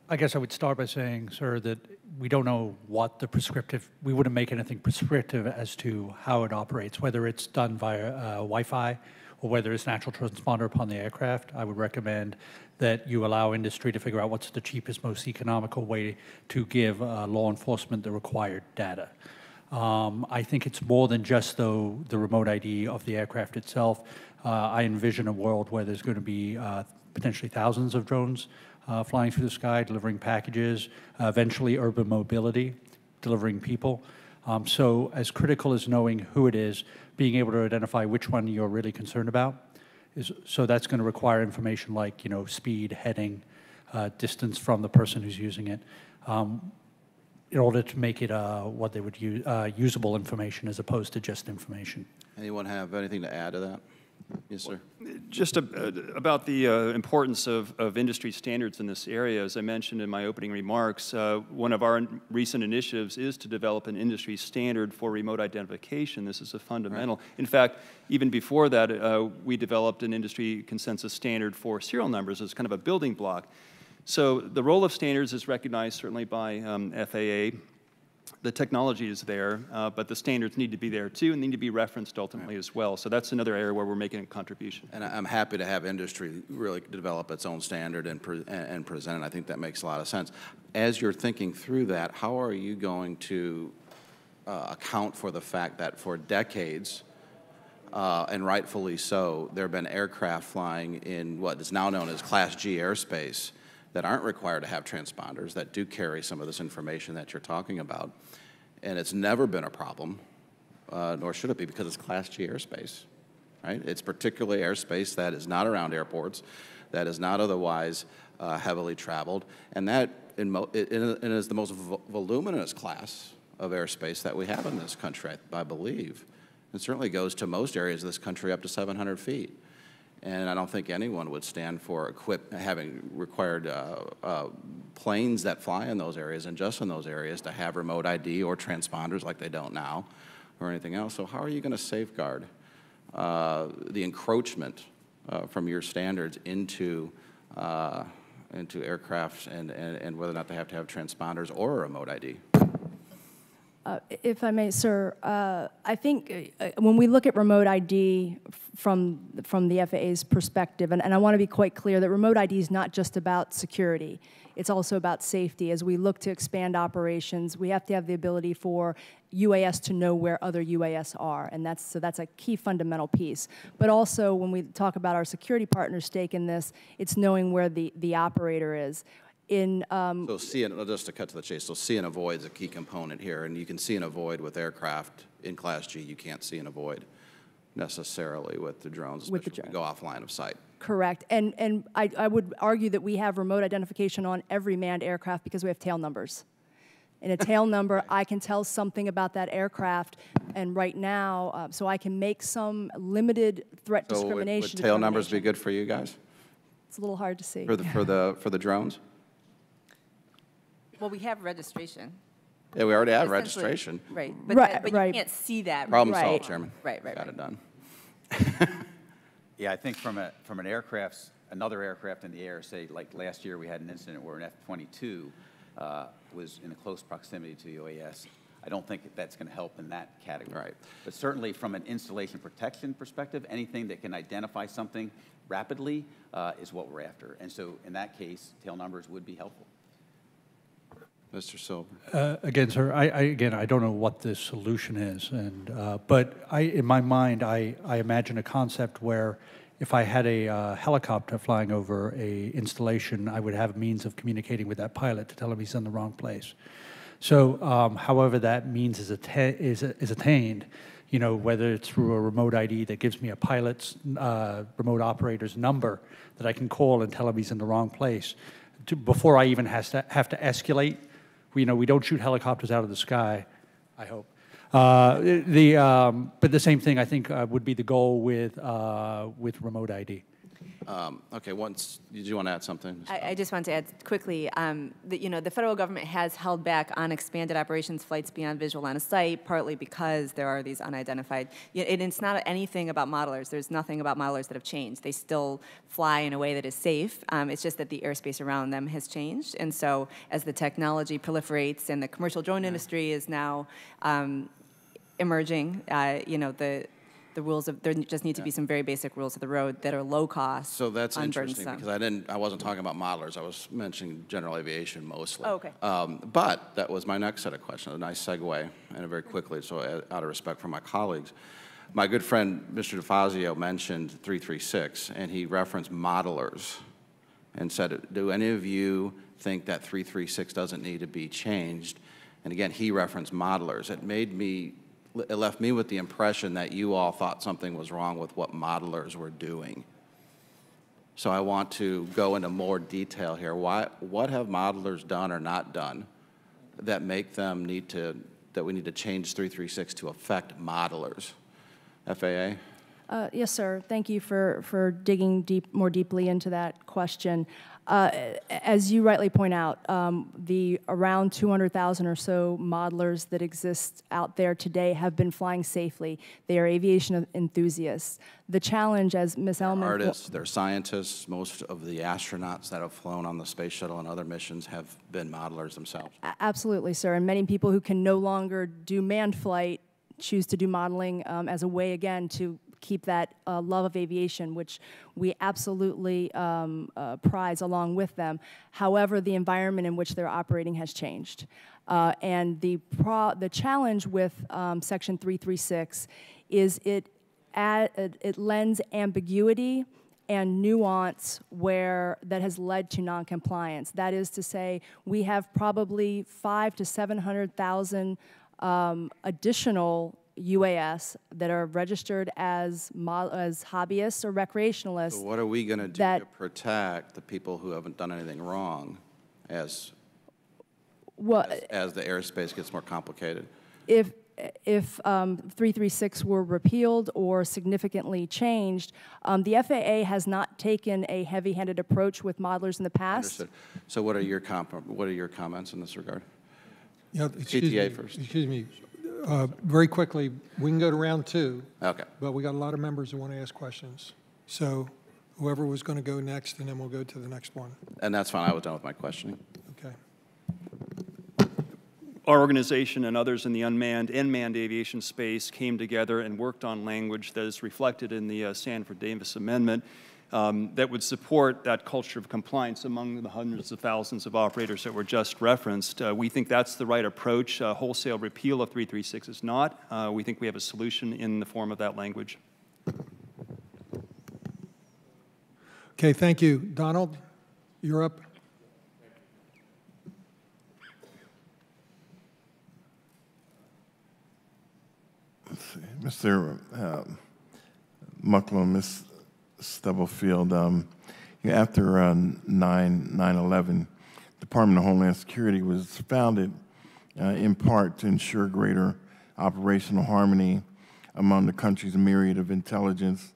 I guess I would start by saying, sir, that we don't know what the prescriptive, we wouldn't make anything prescriptive as to how it operates, whether it's done via Wi-Fi or whether it's natural transponder upon the aircraft. I would recommend that you allow industry to figure out what's the cheapest, most economical way to give law enforcement the required data. I think it's more than just, though, the remote ID of the aircraft itself. I envision a world where there's going to be potentially thousands of drones flying through the sky, delivering packages, eventually urban mobility, delivering people. So as critical as knowing who it is, being able to identify which one you're really concerned about, so that's going to require information like, you know, speed, heading, distance from the person who's using it, in order to make it what they would use, usable information as opposed to just information. Anyone have anything to add to that? Yes, sir. Just about the importance of industry standards in this area, as I mentioned in my opening remarks, one of our recent initiatives is to develop an industry standard for remote identification. This is a fundamental. Right. In fact, even before that, we developed an industry consensus standard for serial numbers as kind of a building block. So the role of standards is recognized certainly by FAA. The technology is there, but the standards need to be there too and need to be referenced ultimately as well. So that's another area where we're making a contribution. And I'm happy to have industry really develop its own standard and present it. I think that makes a lot of sense. As you're thinking through that, how are you going to account for the fact that for decades, and rightfully so, there have been aircraft flying in what is now known as Class G airspace that aren't required to have transponders, that do carry some of this information that you're talking about. And it's never been a problem, nor should it be, because it's Class G airspace, right? It's particularly airspace that is not around airports, that is not otherwise heavily traveled, and that it is the most voluminous class of airspace that we have in this country, I believe. It certainly goes to most areas of this country up to 700 feet. And I don't think anyone would stand for having required planes that fly in those areas and just in those areas to have remote ID or transponders like they don't now or anything else. So how are you going to safeguard the encroachment from your standards into aircraft and whether or not they have to have transponders or a remote ID? If I may, sir, I think when we look at remote ID from the FAA's perspective, and I want to be quite clear that remote ID is not just about security. It's also about safety. As we look to expand operations, we have to have the ability for UAS to know where other UAS are, and that's a key fundamental piece. But also, when we talk about our security partner's stake in this, it's knowing where the operator is. So see and just to cut to the chase, so see and avoid is a key component here, and you can see and avoid with aircraft in Class G. You can't see and avoid necessarily with the drones, especially when you go off line of sight. Correct, and I would argue that we have remote identification on every manned aircraft because we have tail numbers. In a tail number, I can tell something about that aircraft, and right now, so I can make some limited threat discrimination. Would tail numbers be good for you guys? It's a little hard to see. For the drones? Well, we have registration. Yeah, we already have registration. Right, but you can't see that. Problem solved, Chairman. Right. Got it done. Yeah, I think from an another aircraft in the air, say like last year we had an incident where an F-22 was in a close proximity to the UAS. I don't think that's going to help in that category. Right. But certainly from an installation protection perspective, anything that can identify something rapidly is what we're after. And so in that case, tail numbers would be helpful. Mr. Silver. Again, sir, again, I don't know what the solution is, but in my mind, I imagine a concept where if I had a helicopter flying over a installation, I would have means of communicating with that pilot to tell him he's in the wrong place. So, however that means is attained, you know, whether it's through a remote ID that gives me a pilot's remote operator's number that I can call and tell him he's in the wrong place, before I even have to escalate. You know, we don't shoot helicopters out of the sky, I hope. But the same thing, I think, would be the goal with remote ID. Okay, did you want to add something? I just want to add quickly that, you know, the federal government has held back on expanded operations flights beyond visual line of sight, partly because there are these unidentified, and it's not anything about modelers. There's nothing about modelers that have changed. They still fly in a way that is safe. It's just that the airspace around them has changed. And so as the technology proliferates and the commercial drone industry is now emerging, you know, the rules of, there just need to be some very basic rules of the road that are low cost. So that's interesting because I wasn't talking about modelers. I was mentioning general aviation mostly. Oh, okay. But that was my next set of questions, a nice segue, and very quickly, so out of respect for my colleagues. My good friend, Mr. DeFazio, mentioned 336, and he referenced modelers and said, do any of you think that 336 doesn't need to be changed? And again, he referenced modelers. It left me with the impression that you all thought something was wrong with what modelers were doing. So I want to go into more detail here. What have modelers done or not done that make them that we need to change 336 to affect modelers? FAA? Yes, sir. Thank you for digging more deeply into that question. As you rightly point out, the around 200,000 or so modelers that exist out there today have been flying safely. They are aviation enthusiasts. The challenge, as Ms. Ellman... They're artists, they're scientists. Most of the astronauts that have flown on the space shuttle and other missions have been modelers themselves. Absolutely, sir. And many people who can no longer do manned flight choose to do modeling as a way, again, to keep that love of aviation, which we absolutely prize along with them. However, the environment in which they're operating has changed. And the challenge with Section 336 is it lends ambiguity and nuance that has led to noncompliance. That is to say, we have probably 500,000 to 700,000 additional UAS that are registered as hobbyists or recreationalists. So what are we going to do to protect the people who haven't done anything wrong as the airspace gets more complicated? If 336 were repealed or significantly changed, the FAA has not taken a heavy-handed approach with modelers in the past. Understood. So what are your comments in this regard? Yeah, CTA first. Excuse me. Very quickly, we can go to round two. Okay. But we got a lot of members who want to ask questions. So whoever was going to go next, and then we'll go to the next one. And that's fine. I was done with my questioning. Okay. Our organization and others in the unmanned and manned aviation space came together and worked on language that is reflected in the Sanford-Davis Amendment that would support that culture of compliance among the hundreds of thousands of operators that were just referenced. We think that's the right approach. Wholesale repeal of 336 is not. We think we have a solution in the form of that language. Okay, thank you. Donald, you're up. Let's see. Mr. Mucklow, Ms. Stubblefield, after 9/11, Department of Homeland Security was founded in part to ensure greater operational harmony among the country's myriad of intelligence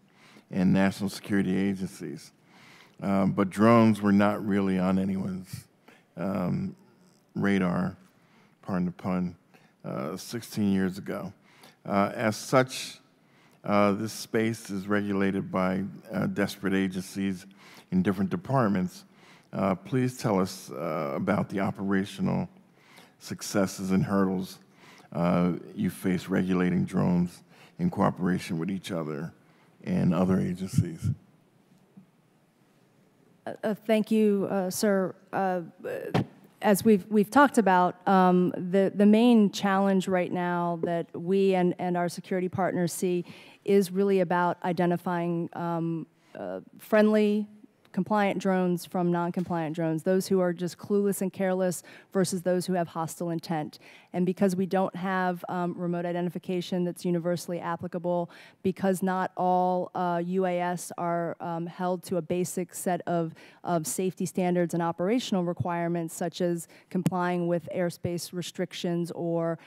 and national security agencies. But drones were not really on anyone's radar, pardon the pun, 16 years ago. As such, this space is regulated by disparate agencies in different departments. Please tell us about the operational successes and hurdles you face regulating drones in cooperation with each other and other agencies. Thank you, sir. as we've talked about, the main challenge right now that we and our security partners see is really about identifying friendly, compliant drones from non-compliant drones, those who are just clueless and careless versus those who have hostile intent. And because we don't have remote identification that's universally applicable, because not all UAS are held to a basic set of safety standards and operational requirements, such as complying with airspace restrictions or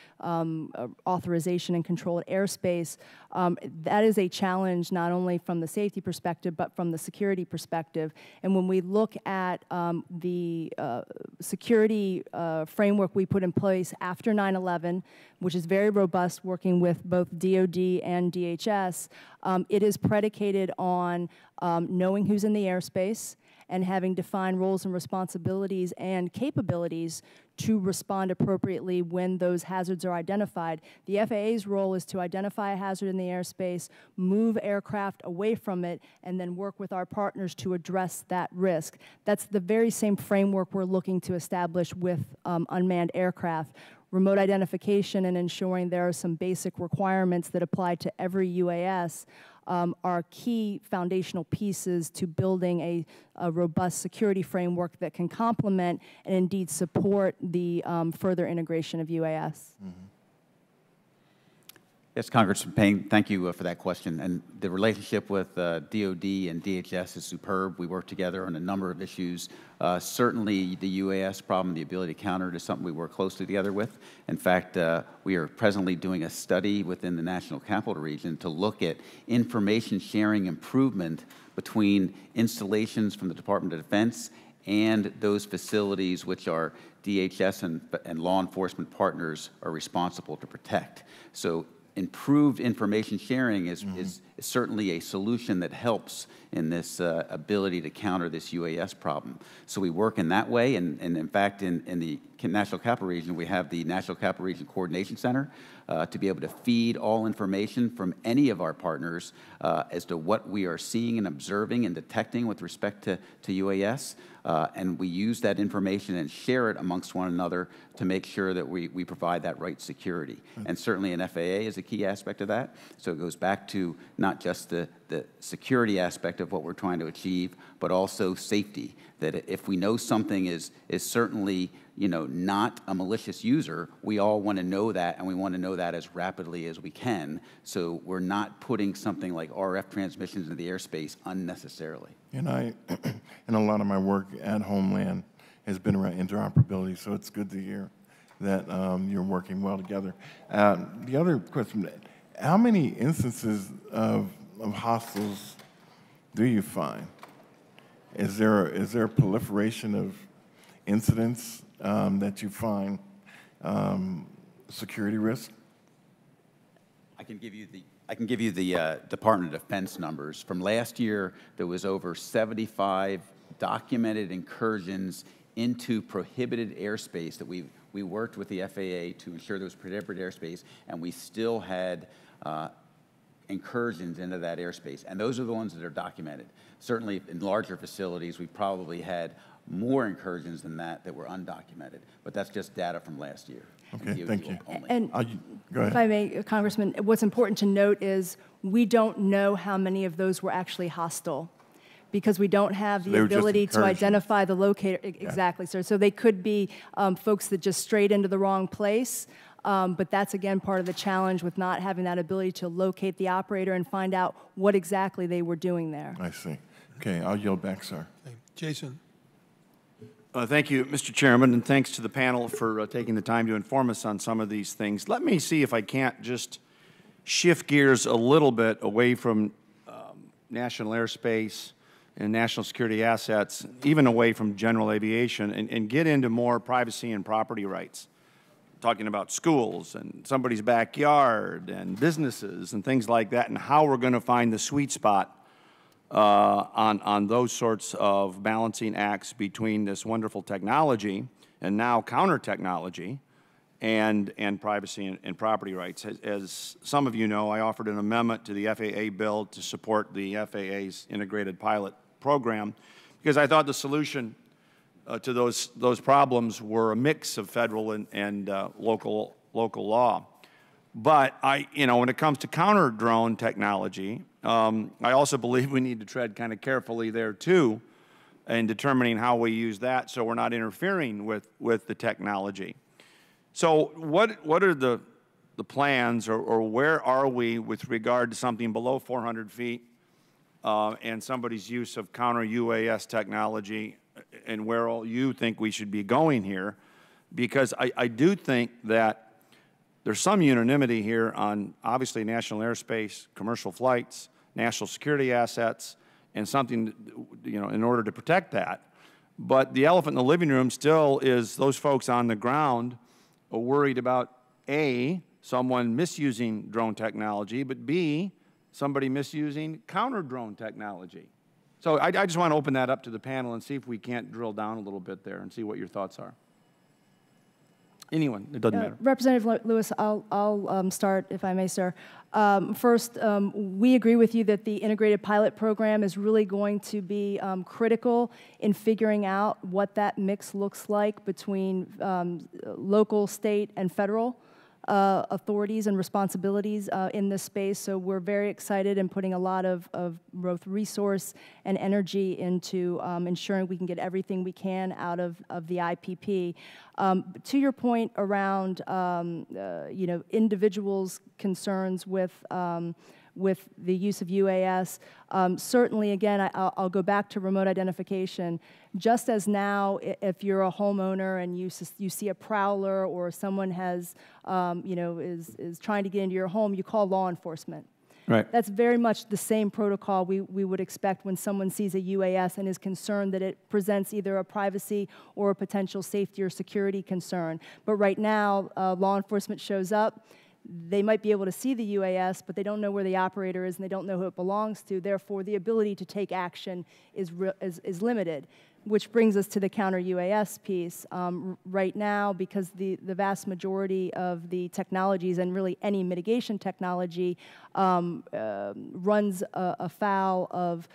authorization and controlled airspace, that is a challenge not only from the safety perspective, but from the security perspective. And when we look at the security framework we put in place after 9/11, which is very robust, working with both DoD and DHS, it is predicated on knowing who's in the airspace and having defined roles and responsibilities and capabilities to respond appropriately when those hazards are identified. The FAA's role is to identify a hazard in the airspace, move aircraft away from it, and then work with our partners to address that risk. That's the very same framework we're looking to establish with unmanned aircraft. Remote identification and ensuring there are some basic requirements that apply to every UAS are key foundational pieces to building a robust security framework that can complement and indeed support the further integration of UAS. Mm-hmm. Yes, Congressman Payne, thank you for that question. And the relationship with DoD and DHS is superb. We work together on a number of issues. Certainly, the UAS problem, the ability to counter it, is something we work closely together with. In fact, we are presently doing a study within the National Capital Region to look at information sharing improvement between installations from the Department of Defense and those facilities which our DHS and law enforcement partners are responsible to protect. So improved information sharing is certainly a solution that helps in this ability to counter this UAS problem. So we work in that way, and in fact, in the National Capital Region, we have the National Capital Region Coordination Center to be able to feed all information from any of our partners as to what we are seeing and observing and detecting with respect to UAS. And we use that information and share it amongst one another to make sure that we provide that right security. And certainly an FAA is a key aspect of that. So it goes back to not just the security aspect of what we're trying to achieve, but also safety. That if we know something is certainly, you know, not a malicious user, we all want to know that, and we want to know that as rapidly as we can. So we're not putting something like RF transmissions into the airspace unnecessarily. And and a lot of my work at Homeland has been around interoperability, so it's good to hear that you're working well together. The other question, how many instances of hostiles do you find? Is there a proliferation of incidents that you find security risk? I can give you the Department of Defense numbers. From last year, there was over 75 documented incursions into prohibited airspace that we worked with the FAA to ensure there was prohibited airspace, and we still had incursions into that airspace. And those are the ones that are documented. Certainly in larger facilities, we probably had more incursions than that were undocumented. But that's just data from last year. Okay, thank you. And go ahead. if I may, Congressman, what's important to note is we don't know how many of those were actually hostile, because we don't have the ability to identify the locator. Exactly, sir. So they could be folks that just strayed into the wrong place. But that's, again, part of the challenge with not having that ability to locate the operator and find out what exactly they were doing there. I see. Okay, I'll yield back, sir. Jason. Thank you, Mr. Chairman, and thanks to the panel for taking the time to inform us on some of these things. Let me see if I can't just shift gears a little bit away from national airspace and national security assets, even away from general aviation, and get into more privacy and property rights. Talking about schools and somebody's backyard and businesses and things like that, and how we're going to find the sweet spot on those sorts of balancing acts between this wonderful technology and now counter technology and privacy and property rights. As some of you know, I offered an amendment to the FAA bill to support the FAA's integrated pilot program because I thought the solution to those problems were a mix of federal and local law. But when it comes to counter drone technology, I also believe we need to tread kind of carefully there too, in determining how we use that, so we're not interfering with the technology. So what are the plans, or where are we with regard to something below 400 feet and somebody's use of counter UAS technology, and where all you think we should be going here? Because I do think that there's some unanimity here on, obviously, national airspace, commercial flights, national security assets, and something, in order to protect that. But the elephant in the living room still is those folks on the ground are worried about, A, someone misusing drone technology, but B, somebody misusing counter-drone technology. So I just want to open that up to the panel and see if we can't drill down a little bit there and see what your thoughts are. Anyone, it doesn't matter. Representative Lewis, I'll start, if I may, sir. First, we agree with you that the integrated pilot program is really going to be critical in figuring out what that mix looks like between local, state, and federal authorities and responsibilities in this space. So we're very excited and putting a lot of both resource and energy into ensuring we can get everything we can out of the IPP. To your point around individuals' concerns with the use of UAS, certainly, again, I'll go back to remote identification. Just as now, if you're a homeowner and you see a prowler or someone has, is trying to get into your home, you call law enforcement. Right. That's very much the same protocol we would expect when someone sees a UAS and is concerned that it presents either a privacy or a potential safety or security concern. But right now, law enforcement shows up. They might be able to see the UAS, but they don't know where the operator is and they don't know who it belongs to. Therefore, the ability to take action is limited, which brings us to the counter UAS piece. Right now, because the vast majority of the technologies and really any mitigation technology runs afoul of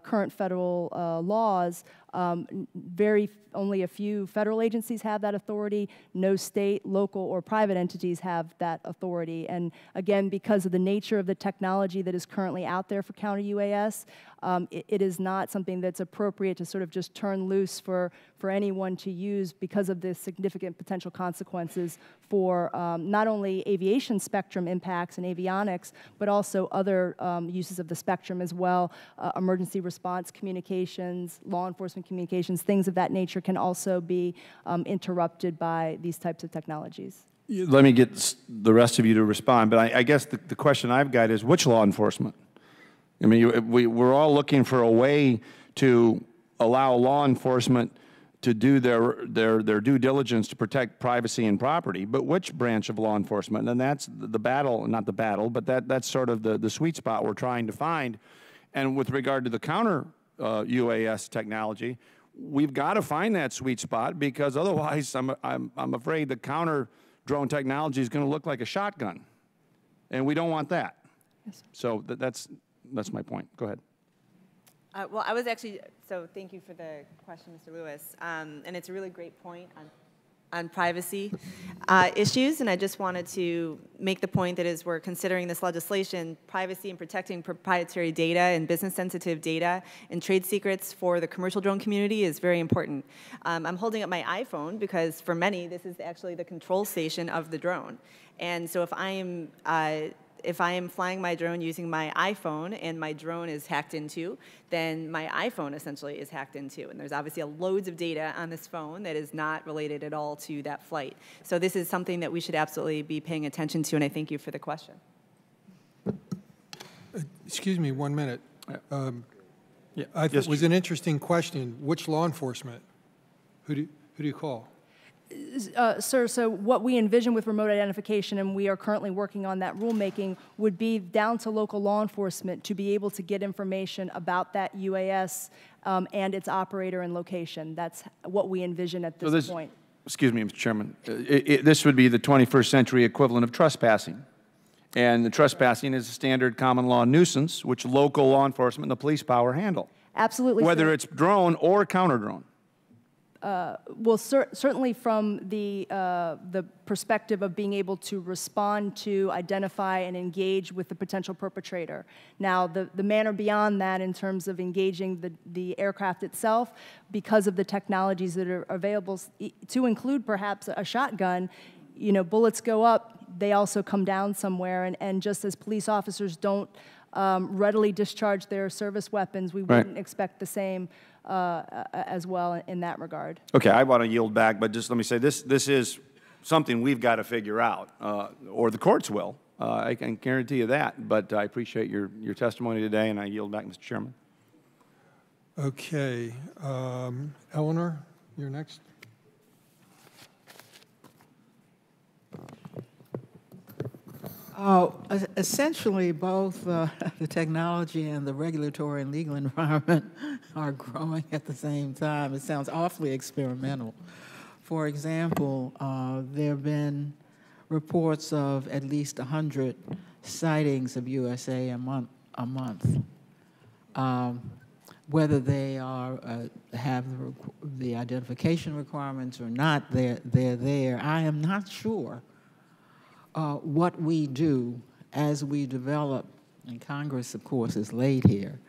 current federal laws, only a few federal agencies have that authority. No state, local, or private entities have that authority. And again, because of the nature of the technology that is currently out there for counter UAS, it is not something that's appropriate to sort of just turn loose for anyone to use because of the significant potential consequences for not only aviation spectrum impacts and avionics, but also other uses of the spectrum as well. Emergency response communications, law enforcement communications, things of that nature can also be interrupted by these types of technologies. Let me get the rest of you to respond, but I guess the question I've got is, which law enforcement? I mean, we're all looking for a way to allow law enforcement to do their due diligence to protect privacy and property, but which branch of law enforcement? And that's the battle, not the battle, but that's sort of the sweet spot we're trying to find. And with regard to the counter UAS technology, we've got to find that sweet spot, because otherwise I'm afraid the counter drone technology is going to look like a shotgun, and we don't want that. Yes. So that's my point. Go ahead. Well, I was actually, so thank you for the question, Mr. Lewis. And it's a really great point on privacy issues. And I just wanted to make the point that as we're considering this legislation, privacy and protecting proprietary data and business-sensitive data and trade secrets for the commercial drone community is very important. I'm holding up my iPhone because for many, this is actually the control station of the drone. And so if I am flying my drone using my iPhone and my drone is hacked into, then my iPhone essentially is hacked into. And there's obviously loads of data on this phone that is not related at all to that flight. So this is something that we should absolutely be paying attention to, and I thank you for the question. Excuse me 1 minute. It Yes, was an interesting question. Which law enforcement? Who do you call? Sir, so what we envision with remote identification, and we are currently working on that rulemaking, would be down to local law enforcement to be able to get information about that UAS and its operator and location. That's what we envision at this point. Excuse me, Mr. Chairman. This would be the 21st century equivalent of trespassing. And the trespassing is a standard common law nuisance, which local law enforcement and the police power handle. Absolutely. Whether it's drone or counter drone. well, certainly from the perspective of being able to respond to, identify, and engage with the potential perpetrator. Now, the manner beyond that in terms of engaging the aircraft itself, because of the technologies that are available, to include perhaps a shotgun, you know, bullets go up, they also come down somewhere, and just as police officers don't readily discharge their service weapons, we wouldn't expect the same as well in that regard. Okay, I want to yield back, but just let me say this is something we've got to figure out, or the courts will. I can guarantee you that, but I appreciate your testimony today, and I yield back, Mr. Chairman. Okay. Eleanor, you're next. Essentially, both the technology and the regulatory and legal environment are growing at the same time. It sounds awfully experimental. For example, there have been reports of at least 100 sightings of USA a month. Whether they have the identification requirements or not, they're there. I am not sure what we do as we develop, and Congress, of course, is late here,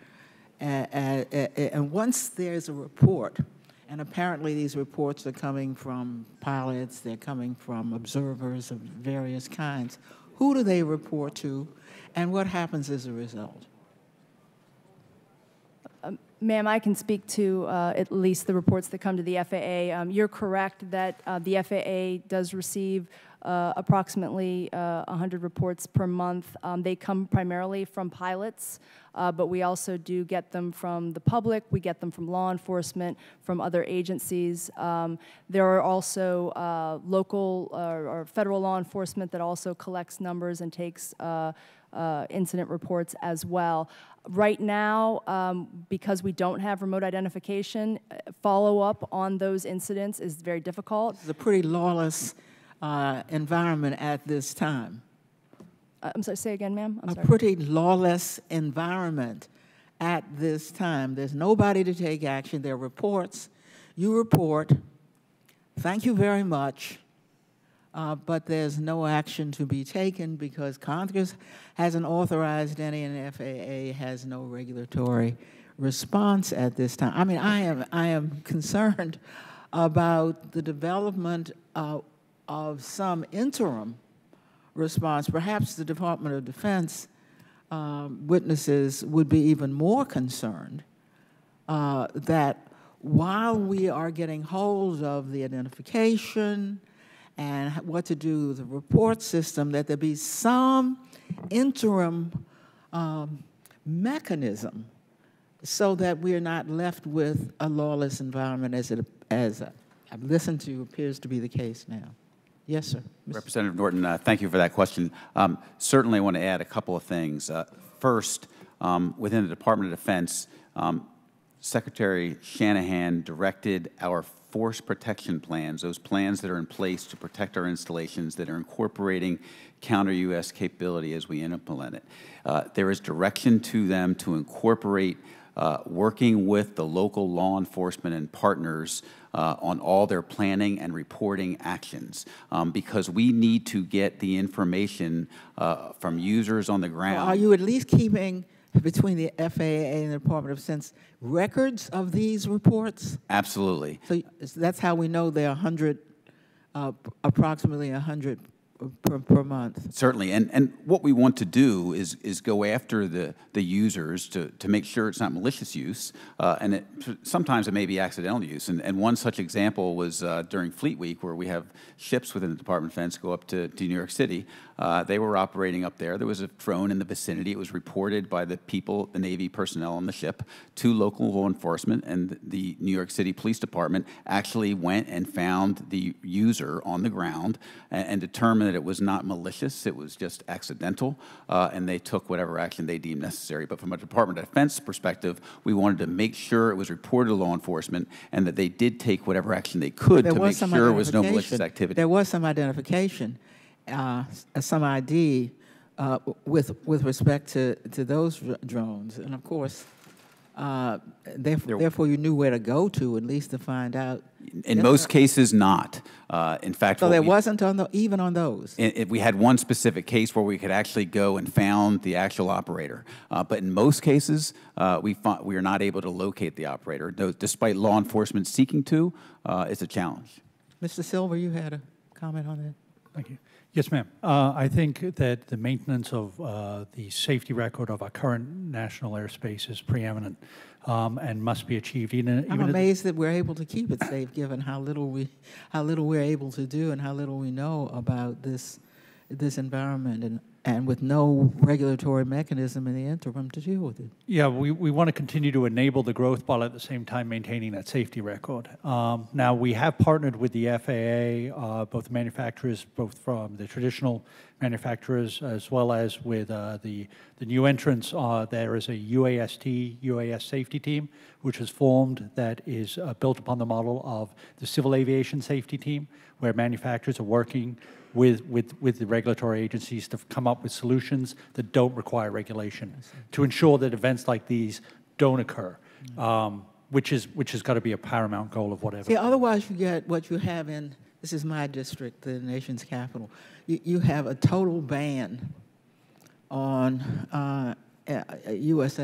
and once there's a report, and apparently these reports are coming from pilots, they're coming from observers of various kinds, who do they report to, and what happens as a result? Ma'am, I can speak to at least the reports that come to the FAA. You're correct that the FAA does receive approximately 100 reports per month. They come primarily from pilots, but we also do get them from the public, we get them from law enforcement, from other agencies. There are also local or federal law enforcement that also collects numbers and takes incident reports as well. Right now, because we don't have remote identification, follow-up on those incidents is very difficult. It's a pretty lawless environment at this time. I'm sorry, say again, ma'am? A pretty lawless environment at this time. There's nobody to take action. There are reports. You report. Thank you very much. But there's no action to be taken because Congress hasn't authorized any, and the FAA has no regulatory response at this time. I mean, I am concerned about the development of some interim response. Perhaps the Department of Defense witnesses would be even more concerned that while we are getting hold of the identification and what to do with the report system, that there be some interim mechanism so that we are not left with a lawless environment as I've listened to appears to be the case now. Yes, sir. Representative Norton, thank you for that question. Certainly I want to add a couple of things. First, within the Department of Defense, Secretary Shanahan directed our force protection plans, those plans that are in place to protect our installations that are incorporating counter-UAS capability as we implement it. There is direction to them to incorporate working with the local law enforcement and partners on all their planning and reporting actions because we need to get the information from users on the ground. Are you at least keeping between the FAA and the Department of Defense records of these reports? Absolutely. So that's how we know there are 100, approximately 100 per month. Certainly, and what we want to do is go after the users to make sure it's not malicious use, and sometimes it may be accidental use. And one such example was during Fleet Week, where we have ships within the Department of Defense go up to New York City. They were operating up there. There was a drone in the vicinity. It was reported by the people, the Navy personnel on the ship, to local law enforcement, and the New York City Police Department actually went and found the user on the ground and determined that it was not malicious, it was just accidental, and they took whatever action they deemed necessary. But from a Department of Defense perspective, we wanted to make sure it was reported to law enforcement and that they did take whatever action they could to make sure there was no malicious activity. There was some identification, some ID with respect to those drones, and of course, Therefore, you knew where to go to, at least to find out. In most cases, not. In fact, So there wasn't even on those? We had one specific case where we could actually go and found the actual operator. But in most cases, we are not able to locate the operator. Despite law enforcement seeking to, it's a challenge. Mr. Silver, you had a comment on that? Thank you. Yes, ma'am. I think that the maintenance of the safety record of our current national airspace is preeminent and must be achieved. I'm amazed that we're able to keep it safe, given how little we're able to do and how little we know about this environment, and with no regulatory mechanism in the interim to deal with it. Yeah, we want to continue to enable the growth while at the same time maintaining that safety record. Now, we have partnered with the FAA, both manufacturers, both from the traditional manufacturers as well as with the new entrants. There is a UAS safety team, which was formed that is built upon the model of the civil aviation safety team, where manufacturers are working with the regulatory agencies to come up with solutions that don't require regulation to ensure that events like these don't occur, which has got to be a paramount goal of whatever. See, otherwise you get what you have in, this is my district, the nation's capital. You have a total ban on U.S.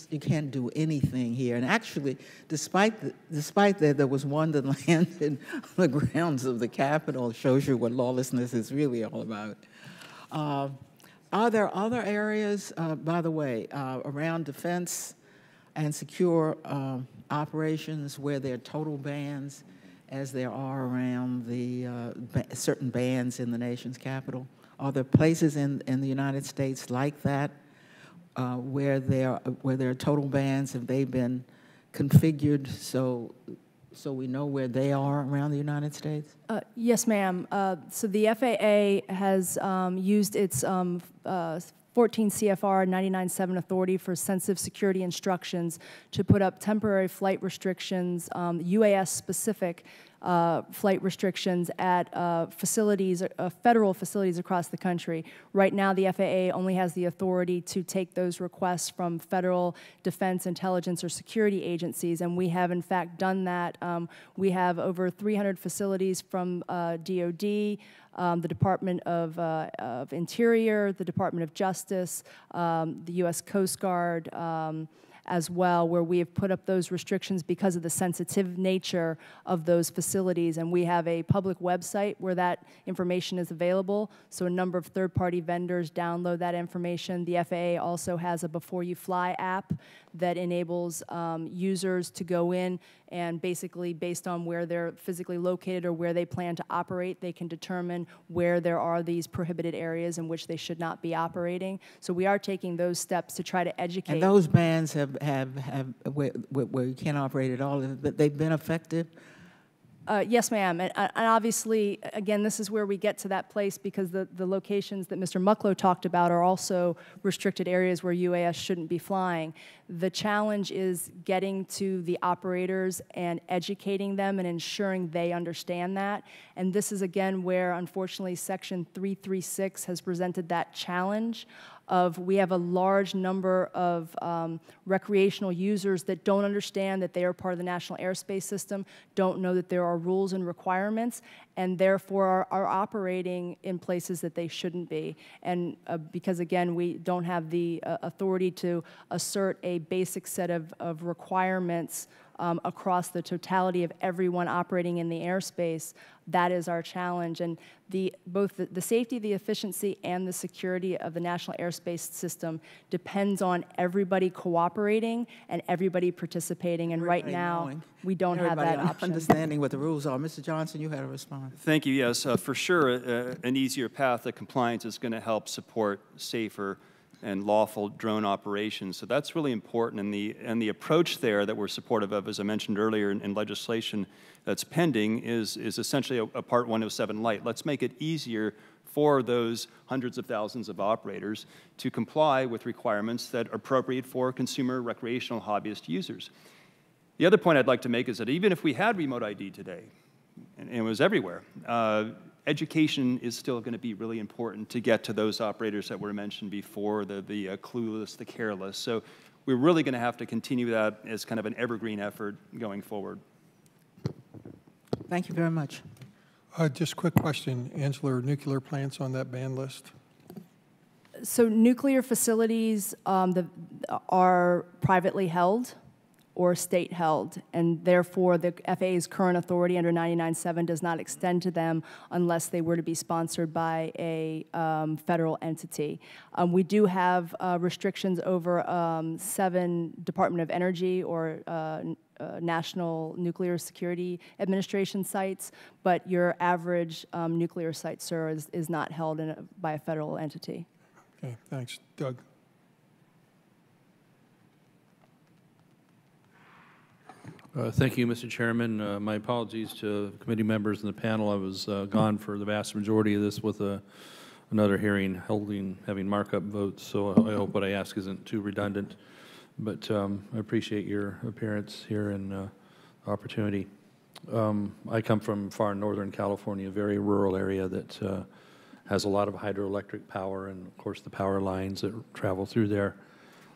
You can't do anything here. And actually, despite that, there was one that landed on the grounds of the Capitol. Shows you what lawlessness is really all about. Are there other areas, by the way, around defense and secure operations where there are total bans, as there are around the certain bans in the nation's capital? Are there places in the United States like that? Where there are total bans? Have they been configured so we know where they are around the United States? Yes, ma'am. So the FAA has used its 14 CFR 99.7 authority for sensitive security instructions to put up temporary flight restrictions, UAS-specific flight restrictions at facilities, federal facilities across the country. Right now, the FAA only has the authority to take those requests from federal defense, intelligence, or security agencies, and we have, in fact, done that. We have over 300 facilities from DOD, the Department of Interior, the Department of Justice, the U.S. Coast Guard, as well, where we have put up those restrictions because of the sensitive nature of those facilities. And we have a public website where that information is available. So a number of third-party vendors download that information. The FAA also has a Before You Fly app that enables users to go in and basically, based on where they're physically located or where they plan to operate, they can determine where there are these prohibited areas in which they should not be operating. So we are taking those steps to try to educate. And those bans have where you can't operate at all, they've been effective? Yes, ma'am. And obviously, again, this is where we get to that place because the locations that Mr. Mucklow talked about are also restricted areas where UAS shouldn't be flying. The challenge is getting to the operators and educating them and ensuring they understand that. And this is, again, where, unfortunately, Section 336 has presented that challenge of we have a large number of recreational users that don't understand that they are part of the national airspace system, don't know that there are rules and requirements, and therefore are operating in places that they shouldn't be. And because, again, we don't have the authority to assert a basic set of requirements across the totality of everyone operating in the airspace, that is our challenge. And both the safety, the efficiency, and the security of the national airspace system depends on everybody cooperating and everybody participating. And right now, we don't have that option. Understanding what the rules are. Mr. Johnson, you had a response. Thank you. Yes, for sure, an easier path to compliance is going to help support safer and lawful drone operations. So that's really important. And the approach there that we're supportive of, as I mentioned earlier, in legislation that's pending is essentially a Part 107 light. Let's make it easier for those hundreds of thousands of operators to comply with requirements that are appropriate for consumer, recreational, hobbyist users. The other point I'd like to make is that even if we had remote ID today, and it was everywhere, education is still going to be really important to get to those operators that were mentioned before, the clueless, the careless. So we're really going to have to continue that as kind of an evergreen effort going forward. Thank you very much. Just a quick question. Angela, are nuclear plants on that ban list? So nuclear facilities are privately held or state-held, and therefore the FAA's current authority under 99.7 does not extend to them unless they were to be sponsored by a federal entity. We do have restrictions over 7 Department of Energy or National Nuclear Security Administration sites, but your average nuclear site, sir, is not held by a federal entity. Okay, thanks. Doug? Thank you, Mr. Chairman. My apologies to committee members in the panel. I was gone for the vast majority of this with another hearing having markup votes, so I hope what I ask isn't too redundant. But I appreciate your appearance here and opportunity. I come from far northern California, a very rural area that has a lot of hydroelectric power and, of course, the power lines that travel through there.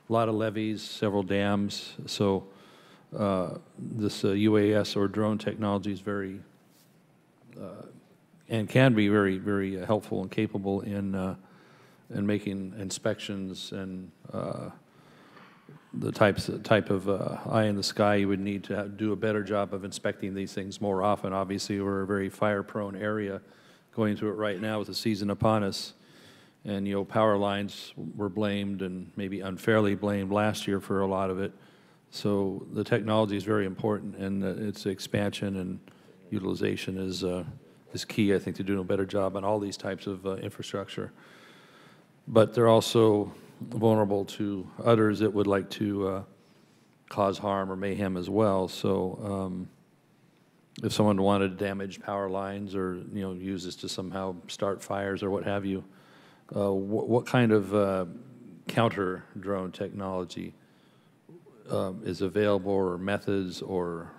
A lot of levees, several dams. So this UAS or drone technology is very and can be very, very helpful and capable in making inspections and the type of eye in the sky you would need to do a better job of inspecting these things more often. Obviously, we're a very fire-prone area going through it right now with the season upon us. And, you know, power lines were blamed and maybe unfairly blamed last year for a lot of it. So the technology is very important, and its expansion and utilization is key, I think, to doing a better job on all these types of infrastructure. But they're also vulnerable to others that would like to cause harm or mayhem as well. So if someone wanted to damage power lines or, you know, use this to somehow start fires or what have you, what kind of counter drone technology is available, or methods or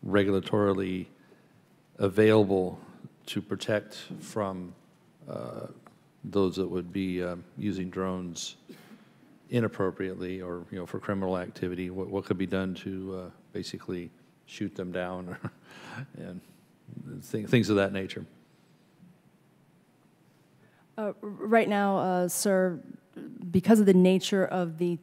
regulatorily available to protect from those that would be using drones inappropriately or, you know, for criminal activity? What could be done to basically shoot them down and things of that nature? Right now, sir, because of the nature of the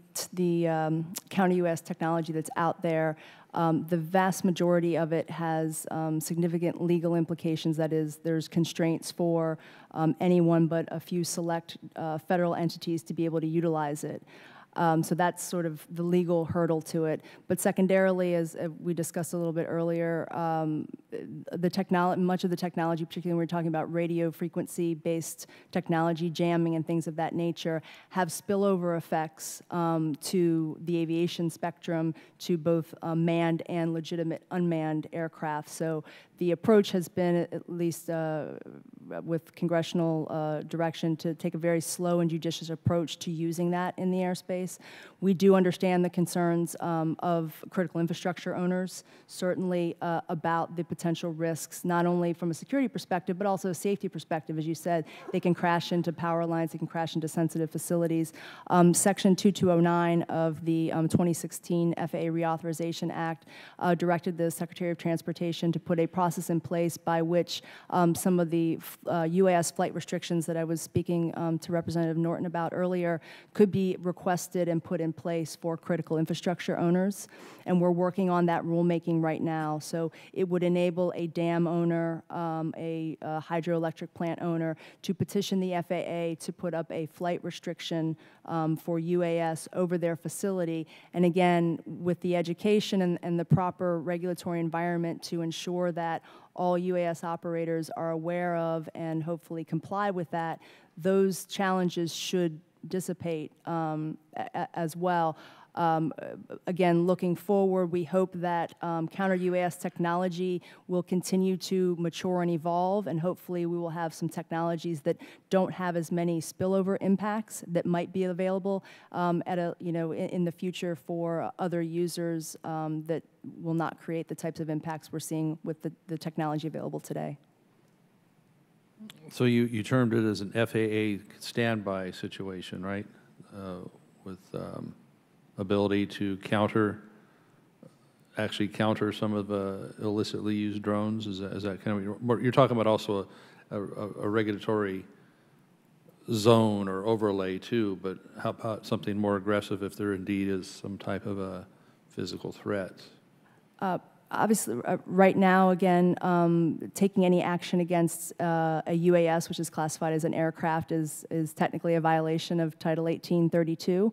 counter-UAS technology that's out there, the vast majority of it has significant legal implications. That is, there's constraints for anyone but a few select federal entities to be able to utilize it. So that's sort of the legal hurdle to it. But secondarily, as we discussed a little bit earlier, much of the technology, particularly when we're talking about radio frequency-based technology, jamming and things of that nature, have spillover effects to the aviation spectrum, to both manned and legitimate unmanned aircraft. So the approach has been, at least with congressional direction, to take a very slow and judicious approach to using that in the airspace. We do understand the concerns of critical infrastructure owners, certainly about the potential risks, not only from a security perspective, but also a safety perspective. As you said, they can crash into power lines, they can crash into sensitive facilities. Section 2209 of the 2016 FAA Reauthorization Act directed the Secretary of Transportation to put a process in place by which some of the UAS flight restrictions that I was speaking to Representative Norton about earlier could be requested and put in place for critical infrastructure owners. And we're working on that rulemaking right now. So it would enable a dam owner, a hydroelectric plant owner, to petition the FAA to put up a flight restriction for UAS over their facility. And again, with the education and the proper regulatory environment to ensure that all UAS operators are aware of and hopefully comply with that, those challenges should dissipate as well. Again, looking forward, we hope that counter-UAS technology will continue to mature and evolve, and hopefully we will have some technologies that don't have as many spillover impacts that might be available in the future for other users that will not create the types of impacts we're seeing with the technology available today. So you termed it as an FAA standby situation, right? With ability to actually counter some of the illicitly used drones? Is that kind of, you're talking about also a regulatory zone or overlay too, but how about something more aggressive if there indeed is some type of a physical threat? Obviously, right now, again, taking any action against a UAS, which is classified as an aircraft, is technically a violation of Title 1832.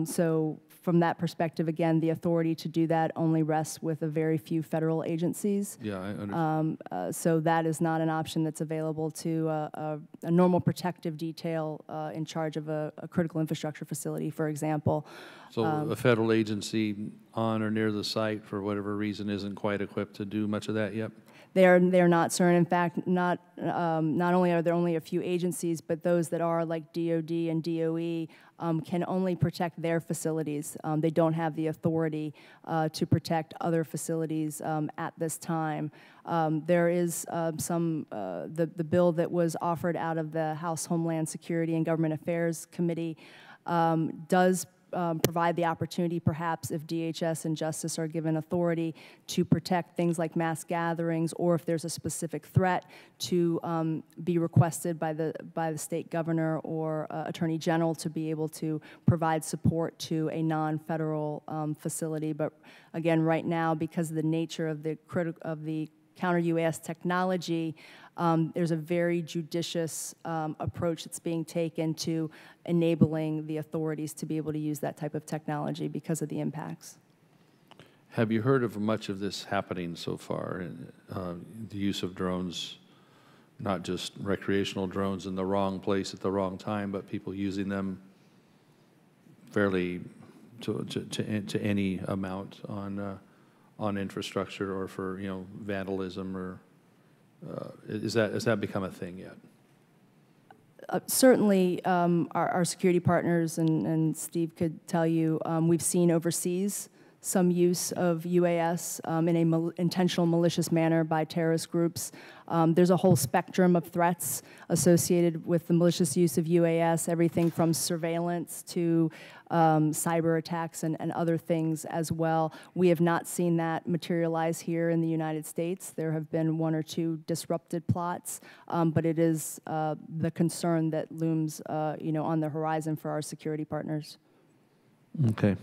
So from that perspective, again, the authority to do that only rests with a very few federal agencies. Yeah, I understand. So that is not an option that's available to a normal protective detail in charge of a critical infrastructure facility, for example. So a federal agency on or near the site, for whatever reason, isn't quite equipped to do much of that yet? They're not, sir. And in fact, not only are there only a few agencies, but those that are, like DOD and DOE, can only protect their facilities. They don't have the authority to protect other facilities at this time. There is the bill that was offered out of the House Homeland Security and Government Affairs Committee does provide the opportunity, perhaps, if DHS and Justice are given authority to protect things like mass gatherings, or if there's a specific threat, to be requested by the state governor or attorney general to be able to provide support to a non-federal facility. But again, right now, because of the nature of the counter-UAS technology, there's a very judicious approach that's being taken to enabling the authorities to be able to use that type of technology because of the impacts. Have you heard of much of this happening so far, the use of drones, not just recreational drones in the wrong place at the wrong time, but people using them fairly to any amount on infrastructure or for, vandalism, or has that become a thing yet? Certainly, our security partners, and Steve could tell you, we've seen overseas some use of UAS in a intentional malicious manner by terrorist groups. There's a whole spectrum of threats associated with the malicious use of UAS, everything from surveillance to cyber attacks and other things as well. We have not seen that materialize here in the United States. There have been one or two disrupted plots, but it is the concern that looms on the horizon for our security partners. Okay.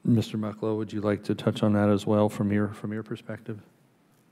Mr. Mucklow, would you like to touch on that as well from your perspective?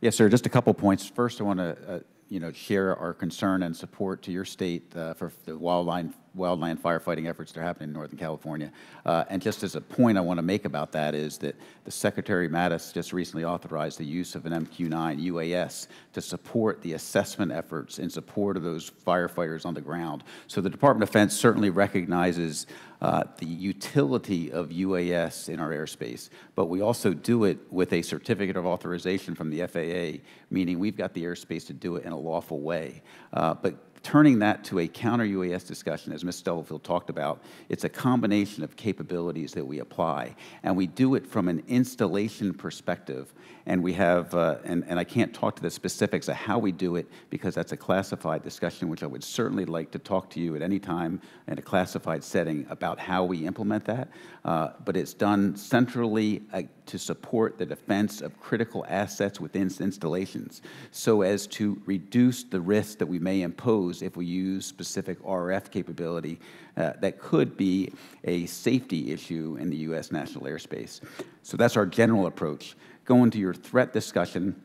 Yes, sir. Just a couple points. First, I want to share our concern and support to your state for the wildland firefighting efforts that are happening in Northern California. And just as a point I want to make about that is that the Secretary Mattis just recently authorized the use of an MQ-9 UAS to support the assessment efforts in support of those firefighters on the ground. So the Department of Defense certainly recognizes the utility of UAS in our airspace, but we also do it with a certificate of authorization from the FAA, meaning we've got the airspace to do it in a lawful way. But turning that to a counter-UAS discussion, as Ms. Stubblefield talked about, it's a combination of capabilities that we apply, and we do it from an installation perspective. And we have, and I can't talk to the specifics of how we do it because that's a classified discussion, which I would certainly like to talk to you at any time in a classified setting about how we implement that. But it's done centrally to support the defense of critical assets within installations so as to reduce the risk that we may impose if we use specific RF capability that could be a safety issue in the U.S. national airspace. So that's our general approach. Going to your threat discussion,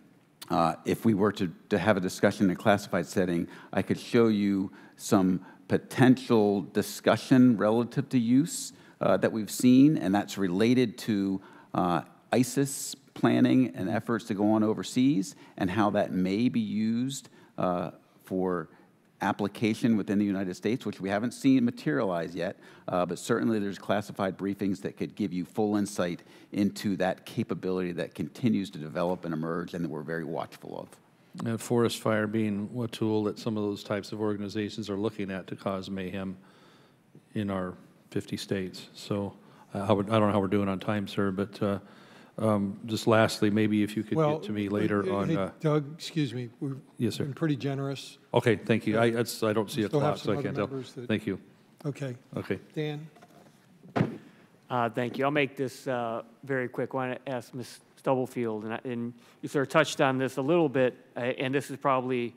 if we were to have a discussion in a classified setting, I could show you some potential discussion relative to use that we've seen, and that's related to ISIS planning and efforts to go on overseas and how that may be used for application within the United States, which we haven't seen materialize yet, but certainly there's classified briefings that could give you full insight into that capability that continues to develop and emerge and that we're very watchful of. And forest fire being a tool that some of those types of organizations are looking at to cause mayhem in our 50 states. So I don't know how we're doing on time, sir, but just lastly, maybe if you could get to me later on. Hey, Doug, excuse me. Yes, sir. Been pretty generous. Okay, thank you. I don't see a clock, so I can't tell. Thank you. Okay. Okay. Dan? Thank you. I'll make this very quick. I want to ask Ms. Stubblefield, and you sort of touched on this a little bit, and this is probably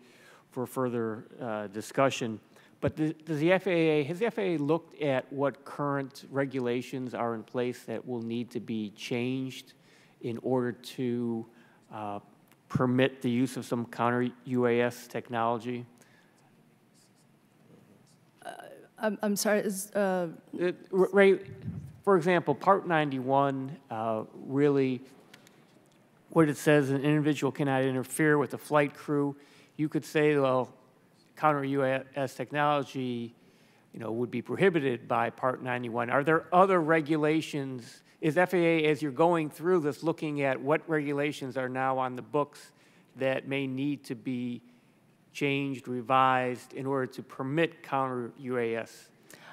for further discussion. But has the FAA looked at what current regulations are in place that will need to be changed in order to permit the use of some counter-UAS technology? I'm sorry. Right. For example, Part 91 really, what it says, an individual cannot interfere with the flight crew. You could say, well, counter-UAS technology, would be prohibited by Part 91. Are there other regulations? Is FAA, as you're going through this, looking at what regulations are now on the books that may need to be changed, revised, in order to permit counter-UAS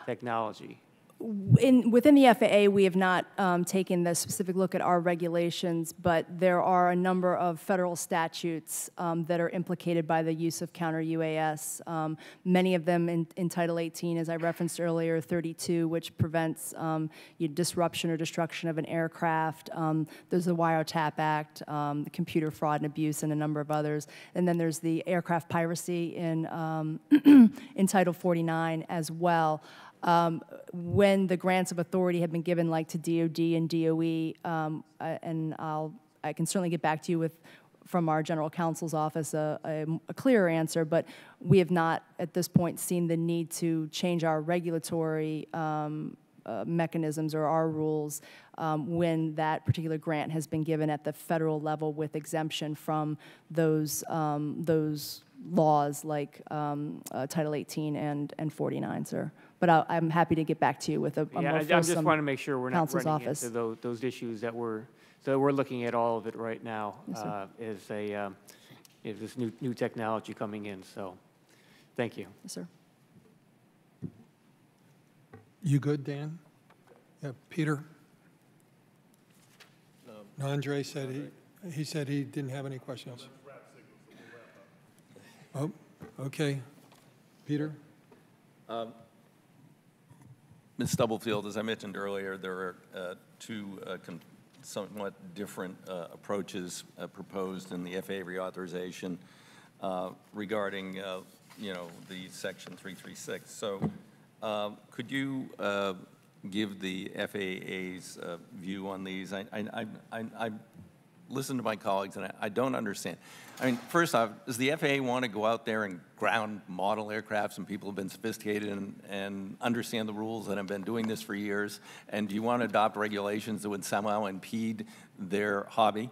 technology? Within the FAA, we have not taken the specific look at our regulations, but there are a number of federal statutes that are implicated by the use of counter-UAS. Many of them in Title 18, as I referenced earlier, 32, which prevents disruption or destruction of an aircraft. There's the Wiretap Act, the Computer Fraud and Abuse, and a number of others. And then there's the aircraft piracy in in Title 49 as well. When the grants of authority have been given, like to DOD and DOE, and I can certainly get back to you from our general counsel's office a clearer answer, but we have not at this point seen the need to change our regulatory mechanisms or our rules when that particular grant has been given at the federal level with exemption from those laws like Title 18 and 49, sir. But I'm happy to get back to you with a more fulsome I just want to make sure we're not counsel's running office. into those issues that we're looking at all of it right now. Yes, Is this new technology coming in? So, thank you. Yes, sir. You good, Dan? Yeah, Peter? No, Andre said he said he didn't have any questions. Oh, okay. Peter? Ms. Stubblefield, as I mentioned earlier, there are two somewhat different approaches proposed in the FAA reauthorization regarding, the Section 336. So could you give the FAA's view on these? I listened to my colleagues, and I don't understand. I mean, first off, does the FAA want to go out there and ground model aircrafts, and people have been sophisticated and understand the rules and have been doing this for years? And do you want to adopt regulations that would somehow impede their hobby?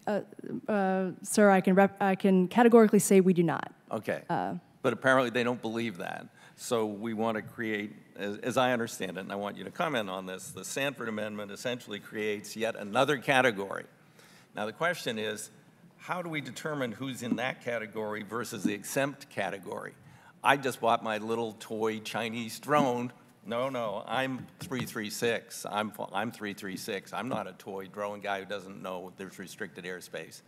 Sir, I can categorically say we do not. Okay. But apparently they don't believe that. So we want to create, as I understand it, and I want you to comment on this, the Sanford Amendment essentially creates yet another category. Now the question is, how do we determine who's in that category versus the exempt category? I just bought my little toy Chinese drone. No, I'm 336. I'm 336. I'm not a toy drone guy who doesn't know there's restricted airspace.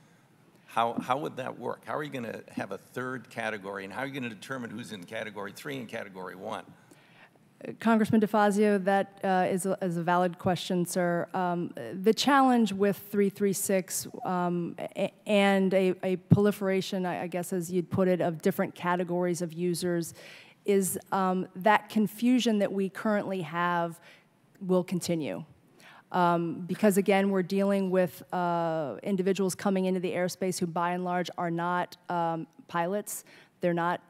How would that work? How are you going to have a third category, and how are you going to determine who's in Category 3 and Category 1? Congressman DeFazio, that is a valid question, sir. The challenge with 336 and a proliferation, I guess as you'd put it, of different categories of users is that confusion that we currently have will continue. Because again, we're dealing with individuals coming into the airspace who by and large are not pilots. They're not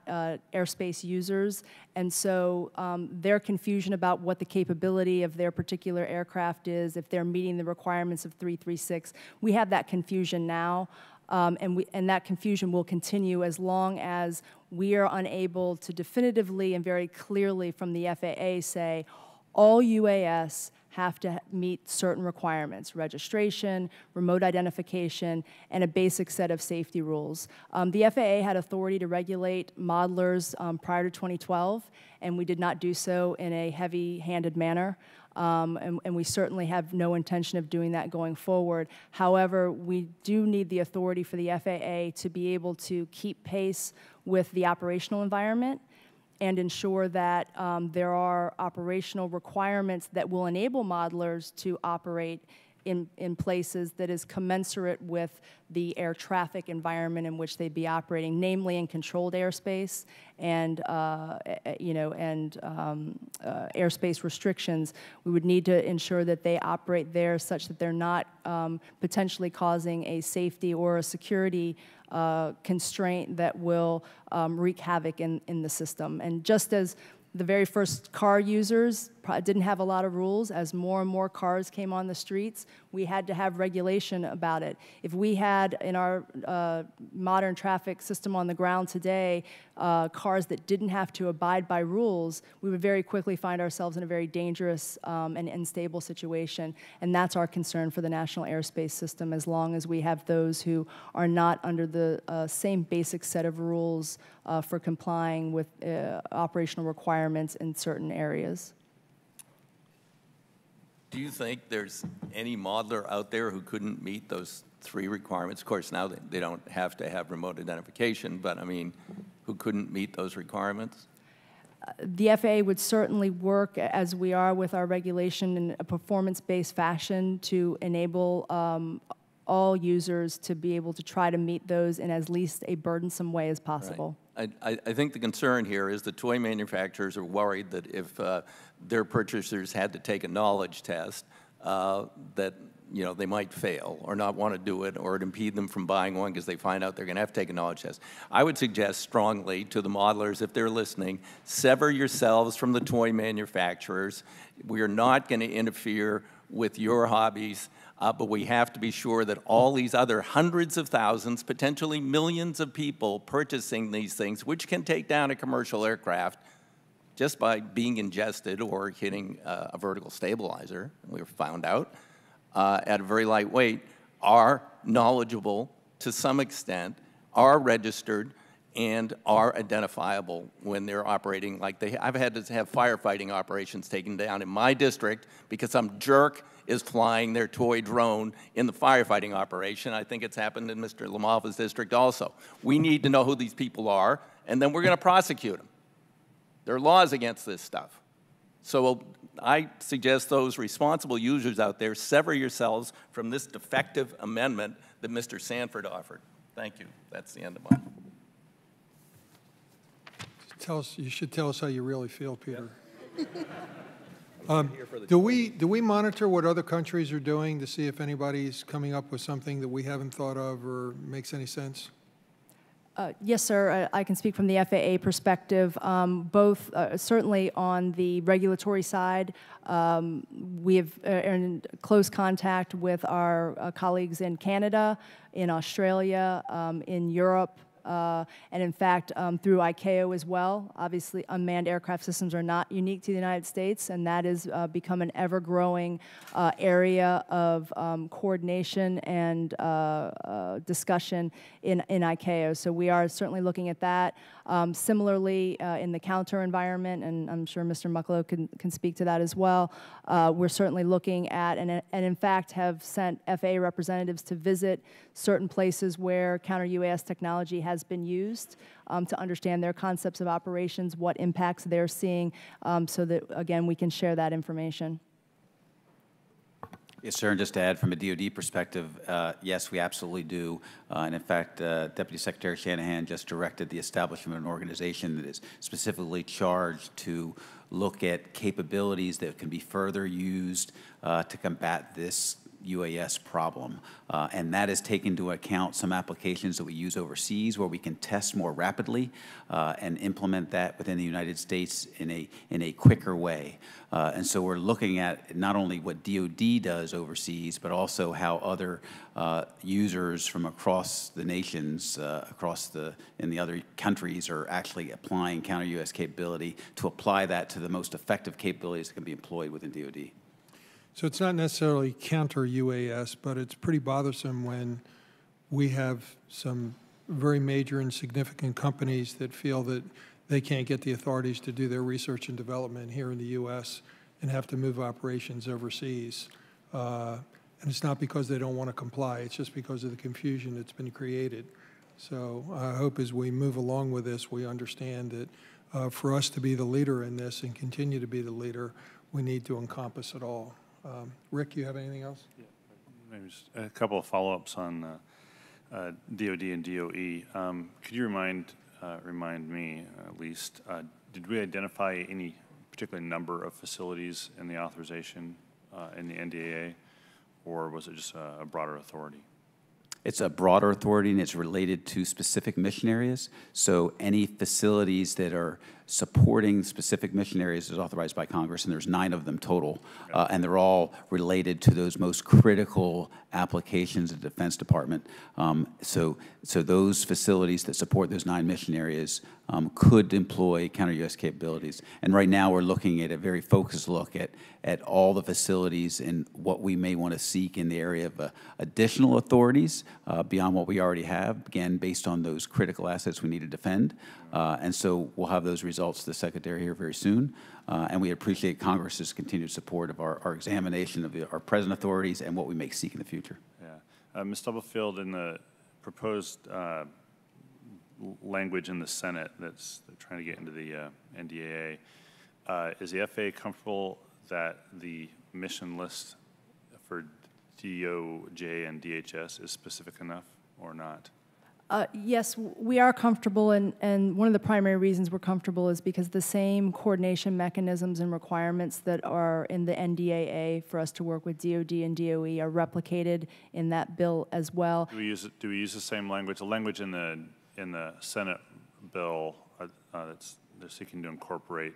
airspace users, and so their confusion about what the capability of their particular aircraft is, if they're meeting the requirements of 336, we have that confusion now, and that confusion will continue as long as we are unable to definitively and very clearly from the FAA say all UAS have to meet certain requirements, registration, remote identification, and a basic set of safety rules. The FAA had authority to regulate modelers prior to 2012, and we did not do so in a heavy-handed manner. And we certainly have no intention of doing that going forward. However, we do need the authority for the FAA to be able to keep pace with the operational environment and ensure that there are operational requirements that will enable modelers to operate in places that is commensurate with the air traffic environment in which they'd be operating, namely in controlled airspace and airspace restrictions. We would need to ensure that they operate there such that they're not potentially causing a safety or a security constraint that will wreak havoc in the system. And just as the very first car users didn't have a lot of rules, as more and more cars came on the streets, we had to have regulation about it. If we had in our modern traffic system on the ground today cars that didn't have to abide by rules, we would very quickly find ourselves in a very dangerous and unstable situation. And that's our concern for the national airspace system, as long as we have those who are not under the same basic set of rules for complying with operational requirements in certain areas. Do you think there's any modeler out there who couldn't meet those 3 requirements? Of course, now they don't have to have remote identification, but I mean, who couldn't meet those requirements? The FAA would certainly work, as we are with our regulation, in a performance-based fashion to enable all users to be able to try to meet those in as least a burdensome way as possible. Right. I think the concern here is the toy manufacturers are worried that if their purchasers had to take a knowledge test, that they might fail or not want to do it, or it impede them from buying one because they find out they're going to have to take a knowledge test. I would suggest strongly to the modelers, if they're listening, sever yourselves from the toy manufacturers. We are not going to interfere with your hobbies. But we have to be sure that all these other hundreds of thousands, potentially millions of people purchasing these things, which can take down a commercial aircraft just by being ingested or hitting a vertical stabilizer, we've found out, at a very light weight, are knowledgeable to some extent, are registered, and are identifiable when they're operating like they. I've had to have firefighting operations taken down in my district because some jerk is flying their toy drone in the firefighting operation. I think it's happened in Mr. Lamalfa's district also. We need to know who these people are, and then we're going to prosecute them. There are laws against this stuff. So I suggest those responsible users out there, sever yourselves from this defective amendment that Mr. Sanford offered. Thank you. That's the end of mine. You should tell us how you really feel, Peter. Do we monitor what other countries are doing to see if anybody's coming up with something that we haven't thought of or makes any sense? Yes, sir. I can speak from the FAA perspective. Both certainly on the regulatory side, we have in close contact with our colleagues in Canada, in Australia, in Europe, and in fact, through ICAO as well. Obviously, unmanned aircraft systems are not unique to the United States, and that has become an ever-growing area of coordination and discussion in ICAO. So we are certainly looking at that. Similarly, in the counter environment, and I'm sure Mr. Mucklow can speak to that as well, we're certainly looking at, and in fact have sent FAA representatives to visit certain places where counter-UAS technology has been used to understand their concepts of operations, what impacts they're seeing, so that, again, we can share that information. Yes, sir, and just to add from a DoD perspective, yes, we absolutely do. And in fact, Deputy Secretary Shanahan just directed the establishment of an organization that is specifically charged to look at capabilities that can be further used to combat this UAS problem, and that is taking into account some applications that we use overseas where we can test more rapidly and implement that within the United States in a quicker way. And so we're looking at not only what DoD does overseas, but also how other users from across the nations, in the other countries, are actually applying counter-UAS capability to apply that to the most effective capabilities that can be employed within DoD. So it's not necessarily counter-UAS, but it's pretty bothersome when we have some very major and significant companies that feel that they can't get the authorities to do their research and development here in the U.S. and have to move operations overseas. And it's not because they don't want to comply, it's just because of the confusion that's been created. So I hope as we move along with this, we understand that for us to be the leader in this and continue to be the leader, we need to encompass it all. Rick, you have anything else? Yeah, maybe just a couple of follow-ups on DOD and DOE. Could you remind me, at least, did we identify any particular number of facilities in the authorization in the NDAA, or was it just a broader authority? It's a broader authority, and it's related to specific mission areas. So any facilities that are supporting specific mission areas is authorized by Congress, and there's 9 of them total. And they're all related to those most critical applications of the Defense Department. So those facilities that support those 9 mission areas could employ counter-UAS capabilities. And right now we're looking at a very focused look at all the facilities and what we may want to seek in the area of additional authorities beyond what we already have, again, based on those critical assets we need to defend. And so we'll have those results to the Secretary here very soon. And we appreciate Congress's continued support of our examination of our present authorities and what we may seek in the future. Yeah. Ms. Stubblefield, in the proposed language in the Senate that's trying to get into the NDAA, is the FAA comfortable that the mission list for DOJ and DHS is specific enough or not? Yes, we are comfortable, and one of the primary reasons we're comfortable is because the same coordination mechanisms and requirements that are in the NDAA for us to work with DOD and DOE are replicated in that bill as well. Do we use the same language? The language in the Senate bill that's they're seeking to incorporate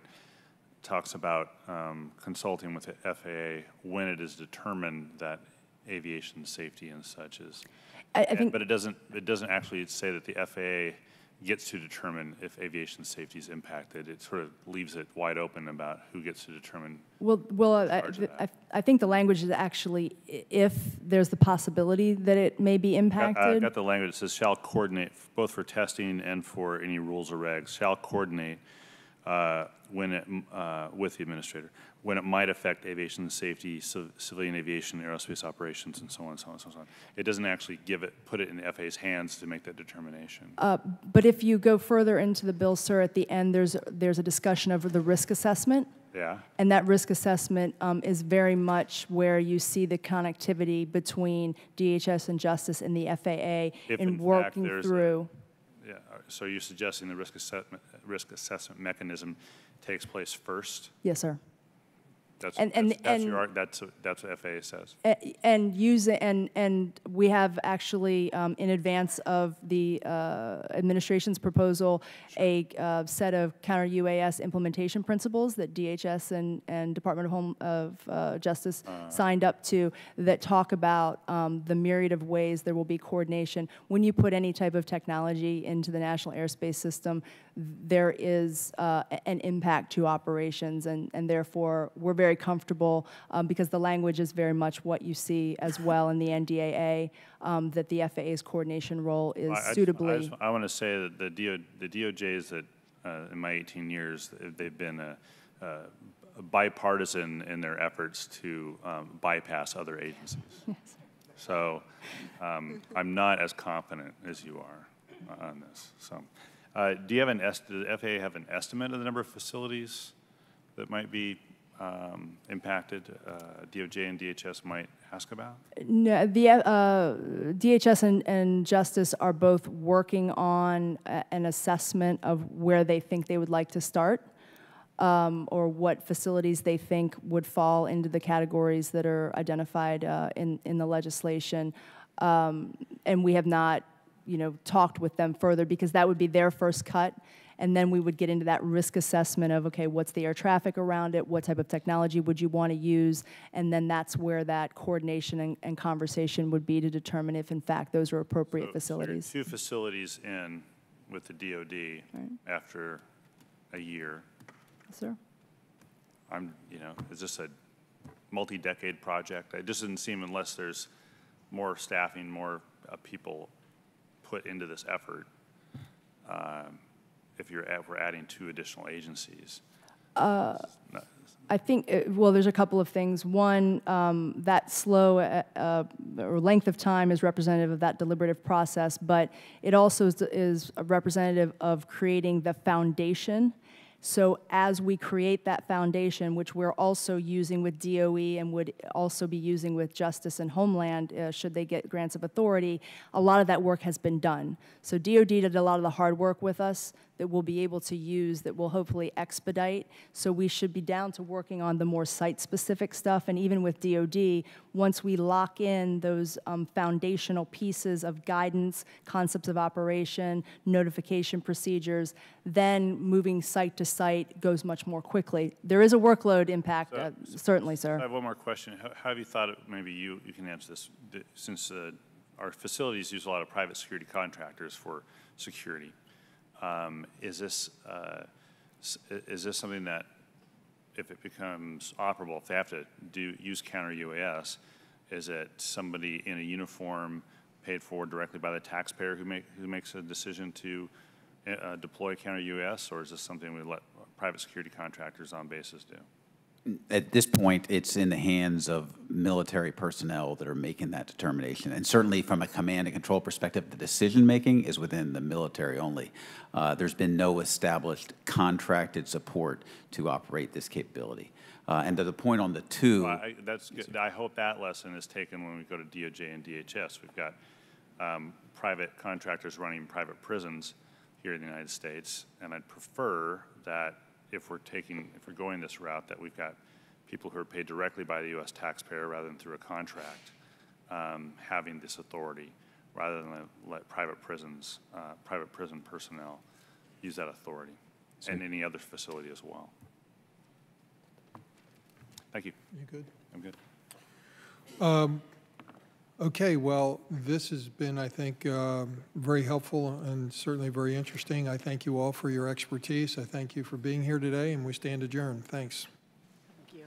talks about consulting with the FAA when it is determined that aviation safety and such is. I think, but it doesn't actually say that the FAA gets to determine if aviation safety is impacted. It sort of leaves it wide open about who gets to determine. I think the language is actually if there's the possibility that it may be impacted. I got the language that says shall coordinate both for testing and for any rules or regs. Shall coordinate when it with the administrator when it might affect aviation safety, civilian aviation, aerospace operations, and so on and so on and so on. It doesn't actually put it in the FAA's hands to make that determination. But if you go further into the bill, sir, at the end there's a discussion of the risk assessment. Yeah. And that risk assessment is very much where you see the connectivity between DHS and Justice and the FAA in working through. Yeah. So you're suggesting the risk assessment mechanism takes place first? Yes, sir. That's what FAA says. And we have actually in advance of the administration's proposal a set of counter UAS implementation principles that DHS and Department of Justice signed up to that talk about the myriad of ways there will be coordination. When you put any type of technology into the national airspace system, there is an impact to operations, and therefore we're very comfortable because the language is very much what you see as well in the NDAA, that the FAA's coordination role is suitably. I want to say that the DOJs that in my 18 years, they've been bipartisan in their efforts to bypass other agencies. Yes. So I'm not as confident as you are on this. So. Do you have does the FAA have an estimate of the number of facilities that might be impacted, DOJ and DHS might ask about? No, the DHS and Justice are both working on an assessment of where they think they would like to start, or what facilities they think would fall into the categories that are identified in the legislation, and we have not talked with them further because that would be their first cut, and then we would get into that risk assessment of, okay, what's the air traffic around it, what type of technology would you want to use, and then that's where that coordination and conversation would be to determine if, in fact, those are appropriate facilities. So 2 facilities in with the DOD after a year. Yes, sir. Is this a multi-decade project? It just doesn't seem, unless there's more staffing, more people put into this effort, if we're adding 2 additional agencies. I think, well, there's a couple of things. One, that slow or length of time is representative of that deliberative process, but it also is representative of creating the foundation So as we create that foundation, which we're also using with DOE and would also be using with Justice and Homeland, should they get grants of authority, a lot of that work has been done. So DOD did a lot of the hard work with us that we'll be able to use, that will hopefully expedite. So we should be down to working on the more site-specific stuff. And even with DOD, once we lock in those foundational pieces of guidance, concepts of operation, notification procedures, then moving site to site goes much more quickly. There is a workload impact, certainly, sir. I have one more question. How have you thought, maybe you can answer this, since our facilities use a lot of private security contractors for security. Is this something that, if it becomes operable, if they have to use counter UAS, is it somebody in a uniform paid for directly by the taxpayer who makes a decision to deploy counter UAS, or is this something we let private security contractors on bases do? At this point, it's in the hands of military personnel that are making that determination. And certainly from a command and control perspective, the decision-making is within the military only. There's been no established contracted support to operate this capability. And to the point on the two... Well, that's good. I hope that lesson is taken when we go to DOJ and DHS. We've got private contractors running private prisons here in the United States, and I'd prefer that if we're going this route, that we've got people who are paid directly by the U.S. taxpayer rather than through a contract having this authority, rather than let private prison personnel use that authority, and any other facility as well. Thank you. You good? I'm good. Okay, well, this has been, I think, very helpful and certainly very interesting. I thank you all for your expertise. I thank you for being here today, and we stand adjourned. Thanks. Thank you.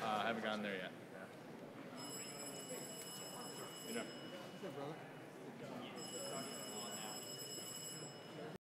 I haven't gotten there yet.